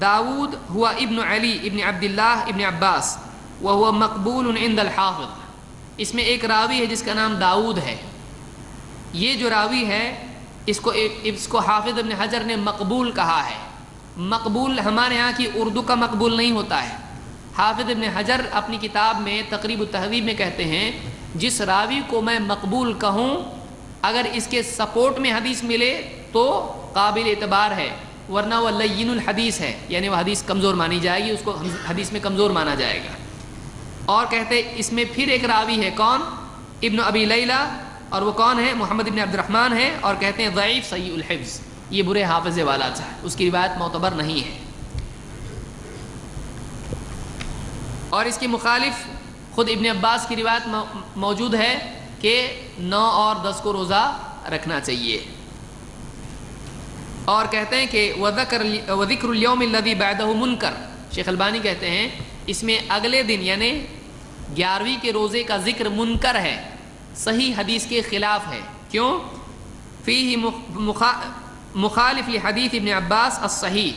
Speaker 1: داود ہوا ابن علی ابن عبداللہ ابن عباس وهو مقبول عند الحافظ، اس میں ایک راوی ہے جس کا نام داود ہے، یہ جو راوی ہے اس کو حافظ ابن حجر نے مقبول کہا ہے۔ مقبول ہمارے ہاں کی اردو کا مقبول نہیں ہوتا ہے، حافظ ابن حجر اپنی کتاب میں تقریب التہذیب میں کہتے ہیں جس راوی کو میں مقبول کہوں اگر اس کے سپورٹ میں حدیث ملے تو قابل اعتبار ہے، ورنہ وہ لین الحدیث ہے، یعنی وہ حدیث کمزور مانی جائے گی، اس کو حدیث میں کمزور مانا جائے گا۔ اور کہتے اس میں پھر ایک راوی ہے کون؟ ابن ابی لیلہ، اور وہ کون ہے؟ محمد ابن عبد الرحمن ہے، اور کہتے ہیں ضعیف سیء الحفظ، یہ برے حافظے والا تھا، اس کی روایت معتبر نہیں ہے۔ اور اس کی مخالف خود ابن عباس کی روایت موجود ہے کہ 9 اور 10 کو روزہ رکھنا چاہیے، اور کہتے ہیں کہ وَذِكْرُ الْيَوْمِ الَّذِي بَعْدَهُ مُنْكَرٌ، شیخ البانی کہتے ہیں اس میں اگلے دن یعنی 11ویں کے روزے کا ذکر منکر ہے، صحیح حدیث کے خلاف ہے۔ کیوں؟ فِيهِ مخالف لحدیث ابن عباس الصحیح،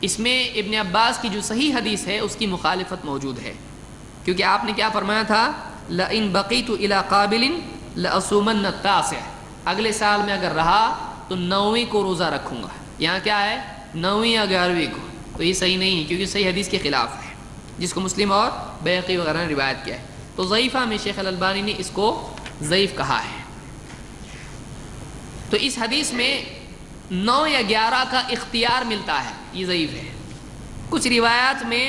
Speaker 1: اس میں ابن عباس کی جو صحیح حدیث ہے اس کی مخالفت موجود ہے، کیونکہ آپ نے کیا فرمایا تھا لَإِن بَقِيتُ إِلَىٰ قَابِلٍ لَأَصُومَنَّ التَّاسِعَ، اگلے سال میں اگر رہا تو 9ویں کو روزہ رکھوں گا۔ یہاں کیا ہے 9ویں یا 11ویں کو، تو یہ صحیح نہیں ہے کیونکہ صحیح حدیث کے خلاف ہے، جس کو مسلم اور بیہقی وغیرہ نے روایت کیا ہے۔ تو ضعیفہ میں شیخ الالبانی نے اس کو ضعیف کہا ہے۔ تو اس حدیث میں 9 یا 11 کا اختیار ملتا ہے، یہ ضعیف ہے۔ کچھ روایات میں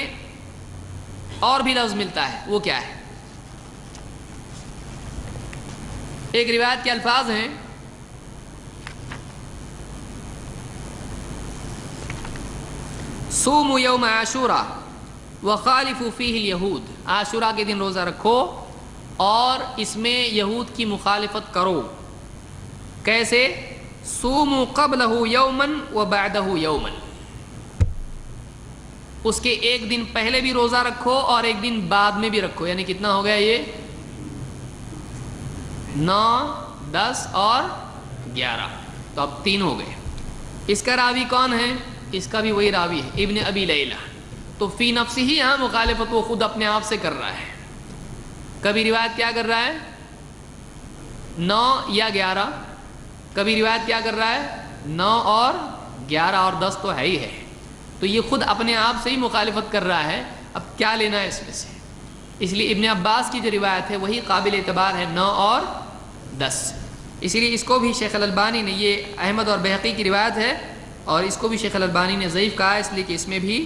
Speaker 1: اور بھی لفظ ملتا ہے، وہ کیا ہے؟ ایک روایت کے الفاظ ہیں صوموا یوم عاشوراء وخالفوا فیہ الیہود، عاشوراء کے دن روزہ رکھو اور اس میں یہود کی مخالفت کرو۔ کیسے؟ صوموا قبلہ یوما وبعدہ یوما، اس کے ایک دن پہلے بھی روزہ رکھو اور ایک دن بعد میں بھی رکھو، یعنی کتنا ہو گیا یہ 9 10 اور 11، تو اب 3 ہو گئے۔ اس کا راوی کون ہے؟ اس کا بھی وہی راوی ہے ابن ابی لیلہ، تو فی نفسی ہی یہاں مخالفت وہ خود اپنے آپ سے کر رہا ہے۔ کبھی روایت کیا کر رہا ہے 9 یا 11، کبھی روایت کیا کر رہا ہے 9 اور 11 اور 10 تو ہے ہی ہے، تو یہ خود اپنے آپ سے ہی مخالفت کر رہا ہے، اب کیا لینا ہے اس میں سے؟ اس لیے ابن عباس کی جو روایت ہے وہی قابل اعتبار ہے 9 اور 10، اسی لیے اس کو بھی شیخ الالبانی نے، یہ احمد اور بیہقی کی روایت ہے اور اس کو بھی شیخ الالبانی نے ضعیف کہا ہے، اس لیے کہ اس میں بھی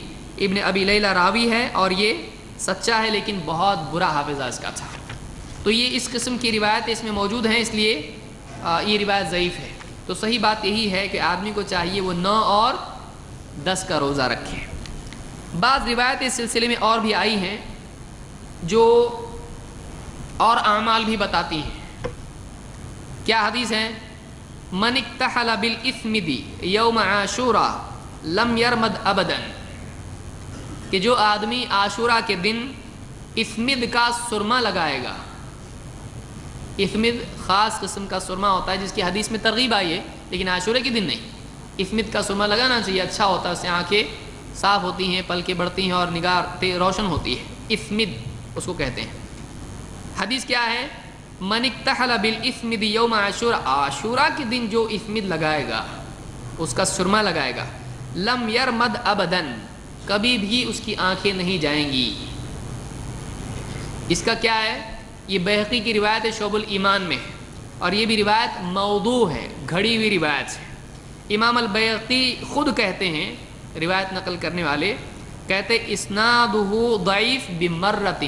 Speaker 1: ابن ابی لیلہ راوی ہے اور یہ سچا ہے لیکن بہت برا حافظہ اس کا تھا، تو یہ اس قسم کی روایت اس میں موجود ہیں، اس لیے یہ روایت ضعیف ہے۔ تو صحیح بات یہی ہے کہ آدمی کو چاہیے وہ 9 اور 10 کا روزہ رکھے۔ بعض روایتیں اس سلسلے میں اور بھی آئی ہیں جو اور اعمال بھی بتاتی ہیں۔ کیا حدیث ہیں؟ من اکتحل بالاسمد یوم عاشوراء لم یرمد ابدا، کہ جو آدمی عاشوراء کے دن اسمد کا سرما لگائے گا، اسمد خاص قسم کا سرما ہوتا ہے جس کی حدیث میں ترغیب آئی ہے لیکن عاشوراء کے دن نہیں، اسمد کا سرما لگانا چاہیے، اچھا ہوتا ہے، اس سے آنکھیں صاف ہوتی ہیں، پلکیں بڑھتی ہیں اور نگاہ روشن ہوتی ہے، اسمد اس کو کہتے ہیں۔ حدیث کیا ہے؟ من اکتحل بالاسمد یوم عاشورا، عاشورا کے دن جو اسمد لگائے گا، اس کا سرما لگائے گا، لم یرمد ابداً، کبھی بھی اس کی آنکھیں نہیں جائیں گی۔ اس کا کیا ہے؟ یہ بیہقی کی روایت ہے شعب الایمان میں، اور یہ بھی روایت موضوع ہے، گھڑی ہوئی روایت ہے۔ امام البیہقی خود کہتے ہیں، روایت نقل کرنے والے کہتے اسنادہ ضعیف بمرۃ،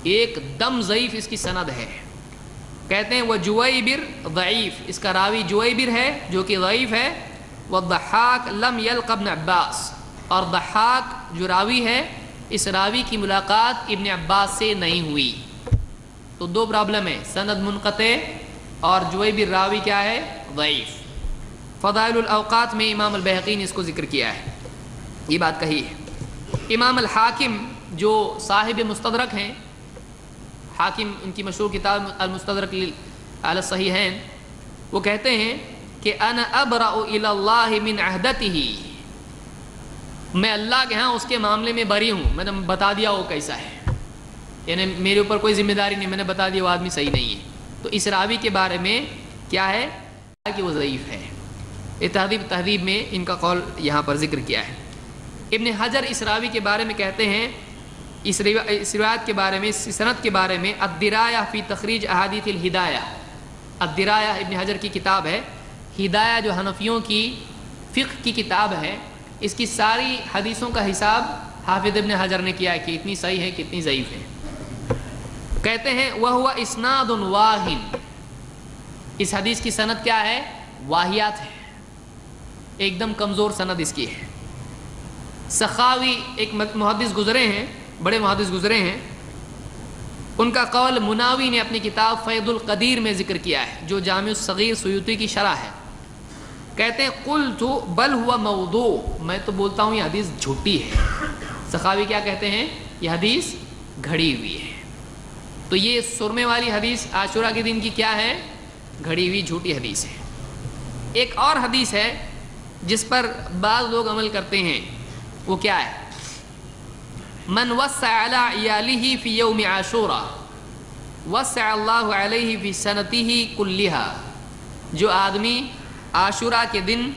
Speaker 1: ایک دم ضعیف اس کی سند ہے۔ کہتے ہیں وہ جویبر ضعیف، اس کا راوی جویبر ہے جو کہ ضعیف ہے۔ والضحاک لم یلق ابن عباس، اور ضحاک جو راوی ہے اس راوی کی ملاقات ابن عباس سے نہیں ہوئی۔ تو دو پرابلم ہے، سند منقطع اور جویبر راوی کیا ہے؟ ضعیف۔ فضائل الاوقات میں امام البیہقی نے اس کو ذکر کیا ہے، یہ بات کہی ہے۔ امام الحاکم جو صاحب مستدرک ہیں، حاکم ان کی مشہور کتاب المستدرک علی الصحیحین، وہ کہتے ہیں کہ انا ابرأ الی اللہ من عہدتہ، میں اللہ کے ہاں اس کے معاملے میں بری ہوں، میں نے بتا دیا وہ کیسا ہے، یعنی میرے اوپر کوئی ذمہ داری نہیں، میں نے بتا دیا وہ آدمی صحیح نہیں ہے۔ تو اس راوی کے بارے میں کیا ہے کہ وہ ضعیف ہے۔ یہ تہذیب میں ان کا قول یہاں پر ذکر کیا ہے۔ ابن حجر اس راوی کے بارے میں کہتے ہیں، اس روایت کے بارے میں، اس سند کے بارے میں، الدرایہ فی تخریج احادیث الہدایہ، الدرایہ ابن حجر کی کتاب ہے، ہدایہ جو حنفیوں کی فقہ کی کتاب ہے، اس کی ساری حدیثوں کا حساب حافظ ابن حجر نے کیا ہے کہ اتنی صحیح ہے کتنی ضعیف ہے۔ کہتے ہیں وَهُوَ إِسْنَادٌ وَاهٍ، اس حدیث کی سند کیا ہے؟ واہیات ہے، ایک دم کمزور سند اس کی ہے۔ سخاوی ایک محدث گزرے ہیں، بڑے محدث گزرے ہیں، ان کا قول مناوی نے اپنی کتاب فیض القدیر میں ذکر کیا ہے، جو جامع الصغیر سیوطی کی شرح ہے۔ کہتے ہیں قلت بل ہوا موضوع، میں تو بولتا ہوں یہ حدیث جھوٹی ہے۔ سخاوی کیا کہتے ہیں؟ یہ حدیث گھڑی ہوئی ہے۔ تو یہ سرمے والی حدیث عاشورہ کے دن کی کیا ہے؟ گھڑی ہوئی جھوٹی حدیث ہے۔ ایک اور حدیث ہے جس پر بعض لوگ عمل کرتے ہیں، وہ کیا ہے؟ من وسع علی عیالہ فی یوم عاشورہ وسع اللہ علیہ فی سنتہ کلہا، جو آدمی عاشورہ کے دن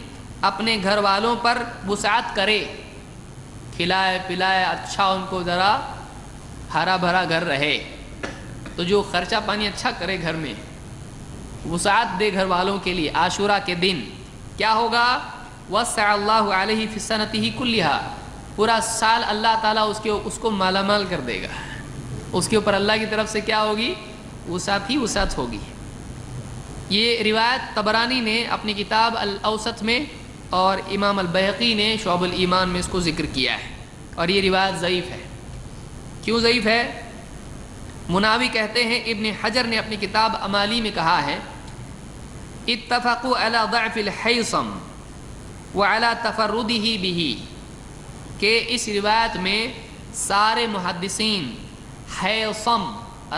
Speaker 1: اپنے گھر والوں پر وسعت کرے، کھلائے پلائے، اچھا ان کو ذرا ہرا بھرا گھر رہے، تو جو خرچہ پانی اچھا کرے گھر میں، وسعت دے گھر والوں کے لیے عاشورہ کے دن، کیا ہوگا؟ وسع اللہ علیہ فی سنتہ کلہا، پورا سال اللہ تعالیٰ اس کو مالا مال کر دے گا، اس کے اوپر اللہ کی طرف سے کیا ہوگی؟ وسعت ہی وسعت ہوگی۔ یہ روایت طبرانی نے اپنی کتاب الاوسط میں اور امام البیہقی نے شعب الایمان میں اس کو ذکر کیا ہے، اور یہ روایت ضعیف ہے۔ کیوں ضعیف ہے؟ مناوی کہتے ہیں ابن حجر نے اپنی کتاب امالی میں کہا ہے اتفقوا علی ضعف الحیثم وعلی تفردہ بہ، کہ اس روایت میں سارے محدثین حیثم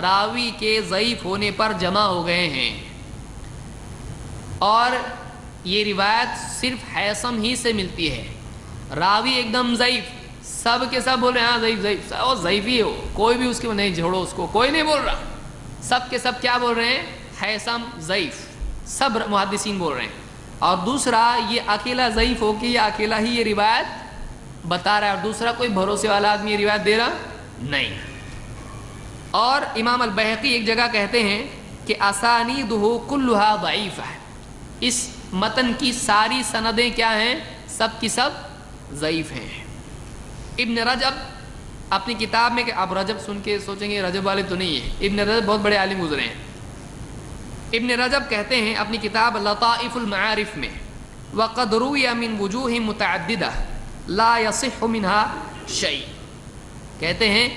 Speaker 1: راوی کے ضعیف ہونے پر جمع ہو گئے ہیں، اور یہ روایت صرف حیثم ہی سے ملتی ہے۔ راوی ایک دم ضعیف، سب کے سب بول رہے ہیں ہاں ضعیف ضعیف، اور ضعیف ہی ہو، کوئی بھی اس کے نہیں چھوڑو اس کو، کوئی نہیں بول رہا، سب کے سب کیا بول رہے ہیں؟ حیثم ضعیف، سب محدثین بول رہے ہیں۔ اور دوسرا یہ اکیلا ضعیف ہو کہ یہ اکیلا ہی یہ روایت بتا رہا ہے، اور دوسرا کوئی بھروسے والا آدمی یہ روایت دے رہا نہیں۔ اور امام البیہقی ایک جگہ کہتے ہیں کہ اسانیدہ کلھا ضعیفہ، اس متن کی ساری سندیں کیا ہیں؟ سب کی سب ضعیف ہیں۔ ابن رجب اپنی کتاب میں، کہ آپ رجب سن کے سوچیں گے رجب والے تو نہیں ہیں، ابن رجب بہت بڑے عالم گزرے ہیں۔ ابن رجب کہتے ہیں اپنی کتاب لطائف المعارف میں وقد روی من وجوہ متعددہ لا یصح منہا شیء، کہتے ہیں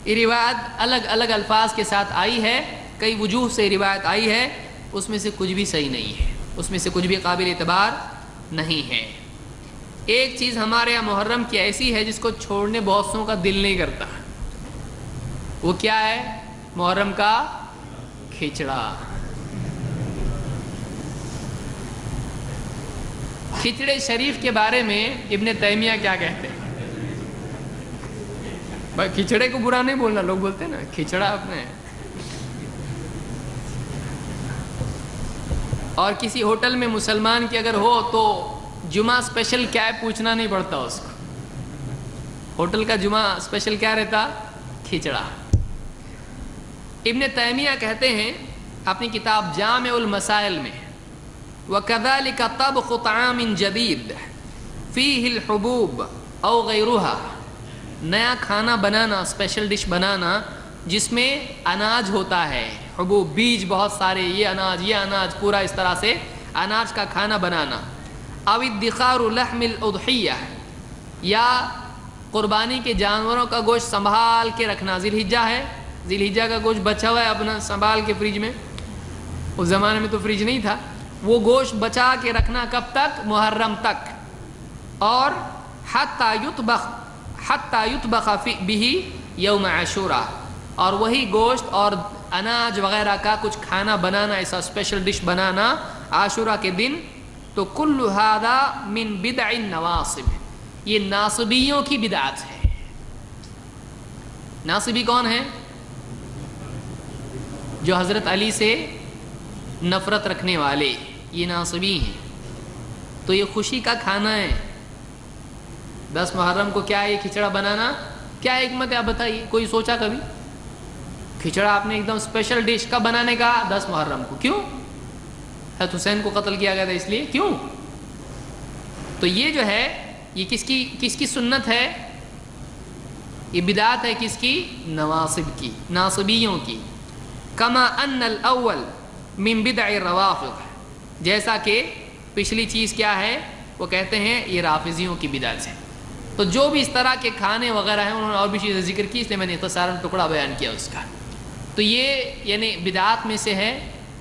Speaker 1: یہ روایت الگ الگ الفاظ کے ساتھ آئی ہے، کئی وجوہ سے روایت آئی ہے، اس میں سے کچھ بھی صحیح نہیں ہے، اس میں سے کچھ بھی قابل اعتبار نہیں ہے۔ ایک چیز ہمارے یہاں محرم کی ایسی ہے جس کو چھوڑنے بہت سوں کا دل نہیں کرتا، وہ کیا ہے؟ محرم کا کھچڑا۔ کھچڑے شریف کے بارے میں ابن تیمیہ کیا کہتے ہیں؟ بھائی کھچڑے کو برا نہیں بولنا، لوگ بولتے ہیں نا کھچڑا اپنے. اور کسی ہوٹل میں مسلمان کی اگر ہو تو جمعہ اسپیشل کیا ہے پوچھنا نہیں پڑتا اس کو. ہوٹل کا جمعہ اسپیشل کیا رہتا؟ کھچڑا. ابن تیمیہ کہتے ہیں اپنی کتاب جامع المسائل میں، وَكَذَلِكَ طَبْخُ طَعَامٍ جَدِيدٍ فِيهِ الْحُبُوبُ أَوْ غَيْرُهَا، نیا کھانا بنانا، اسپیشل ڈش بنانا جس میں اناج ہوتا ہے، حبوب بیج بہت سارے، یہ اناج پورا اس طرح سے اناج کا کھانا بنانا. او ادخار لحم الاضحیہ، یا قربانی کے جانوروں کا گوشت سنبھال کے رکھنا. ذی الحجہ ہے، ذی الحجہ کا گوشت بچا ہوا ہے اپنا سنبھال کے فریج میں. اس زمانے میں تو فریج نہیں تھا. وہ گوشت بچا کے رکھنا کب تک؟ محرم تک. اور حتی یطبخ بہ یوم عاشوراء، اور وہی گوشت اور اناج وغیرہ کا کچھ کھانا بنانا، ایسا اسپیشل ڈش بنانا عاشوراء کے دن. تو کل ھذا من بدع النواصب، یہ ناصبیوں کی بدعت ہے. ناصبی کون ہیں؟ جو حضرت علی سے نفرت رکھنے والے، یہ ناصبی ہیں. تو یہ خوشی کا کھانا ہے. 10 محرم کو کیا ہے یہ کھچڑا بنانا؟ کیا حکمت ہے آپ بتائیے؟ کوئی سوچا کبھی؟ کھچڑا آپ نے ایک دم اسپیشل ڈش کب بنانے کا؟ 10 محرم کو. کیوں؟ حضرت حسین کو قتل کیا گیا تھا اس لیے. کیوں؟ تو یہ جو ہے یہ کس کی سنت ہے؟ یہ بدعت ہے کس کی؟ نواصب کی، ناصبیوں کی. کما ان الاول من بدع الروافض، جیسا کہ پچھلی چیز کیا ہے؟ وہ کہتے ہیں یہ رافضیوں کی بدعت ہے. تو جو بھی اس طرح کے کھانے وغیرہ ہیں انہوں نے اور بھی چیزیں ذکر کی، اس لیے میں نے اختصاراً ٹکڑا بیان کیا اس کا. تو یہ یعنی بدعات میں سے ہے.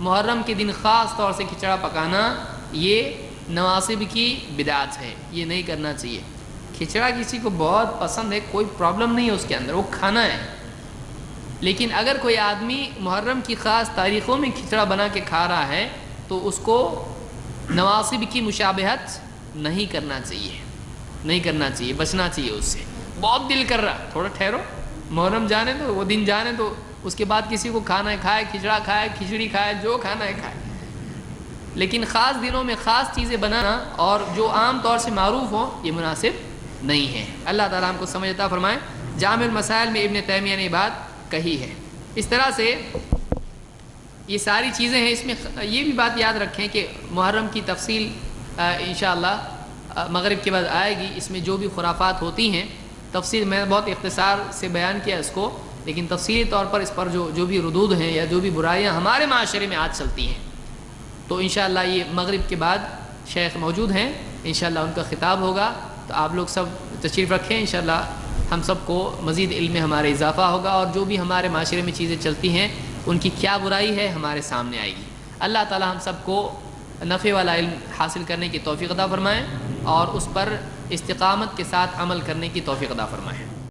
Speaker 1: محرم کے دن خاص طور سے کھچڑا پکانا یہ نواصب کی بدعت ہے، یہ نہیں کرنا چاہیے. کھچڑا کسی کو بہت پسند ہے، کوئی پرابلم نہیں ہے اس کے اندر، وہ کھانا ہے. لیکن اگر کوئی آدمی محرم کی خاص تاریخوں میں کھچڑا بنا کے کھا رہا ہے تو اس کو نواصب کی مشابہت نہیں کرنا چاہیے، نہیں کرنا چاہیے، بچنا چاہیے اس سے. بہت دل کر رہا، تھوڑا ٹھہرو، محرم جانے تو، وہ دن جانے تو، اس کے بعد کسی کو کھانا ہے کھائے، کھچڑا کھائے، کھچڑی کھائے، جو کھانا ہے کھائے. لیکن خاص دنوں میں خاص چیزیں بنانا اور جو عام طور سے معروف ہوں یہ مناسب نہیں ہے. اللہ تعالیٰ ہم کو سمجھ عطا فرمائے. جامع المسائل میں ابن تیمیہ نے بات کہی ہے. اس طرح سے یہ ساری چیزیں ہیں. اس میں یہ بھی بات یاد رکھیں کہ محرم کی تفصیل انشاءاللہ مغرب کے بعد آئے گی. اس میں جو بھی خرافات ہوتی ہیں تفصیل میں بہت اختصار سے بیان کیا اس کو، لیکن تفصیلی طور پر اس پر جو بھی ردود ہیں یا جو بھی برائیاں ہمارے معاشرے میں آج چلتی ہیں تو انشاءاللہ یہ مغرب کے بعد شیخ موجود ہیں، انشاءاللہ ان کا خطاب ہوگا. تو آپ لوگ سب تشریف رکھیں، انشاءاللہ ہم سب کو مزید علم میں ہمارے اضافہ ہوگا اور جو بھی ہمارے معاشرے میں چیزیں چلتی ہیں ان کی کیا برائی ہے ہمارے سامنے آئے گی. اللہ تعالیٰ ہم سب کو نفع والا علم حاصل کرنے کی توفیق عطا فرمائیں اور اس پر استقامت کے ساتھ عمل کرنے کی توفیق عطا فرمائیں.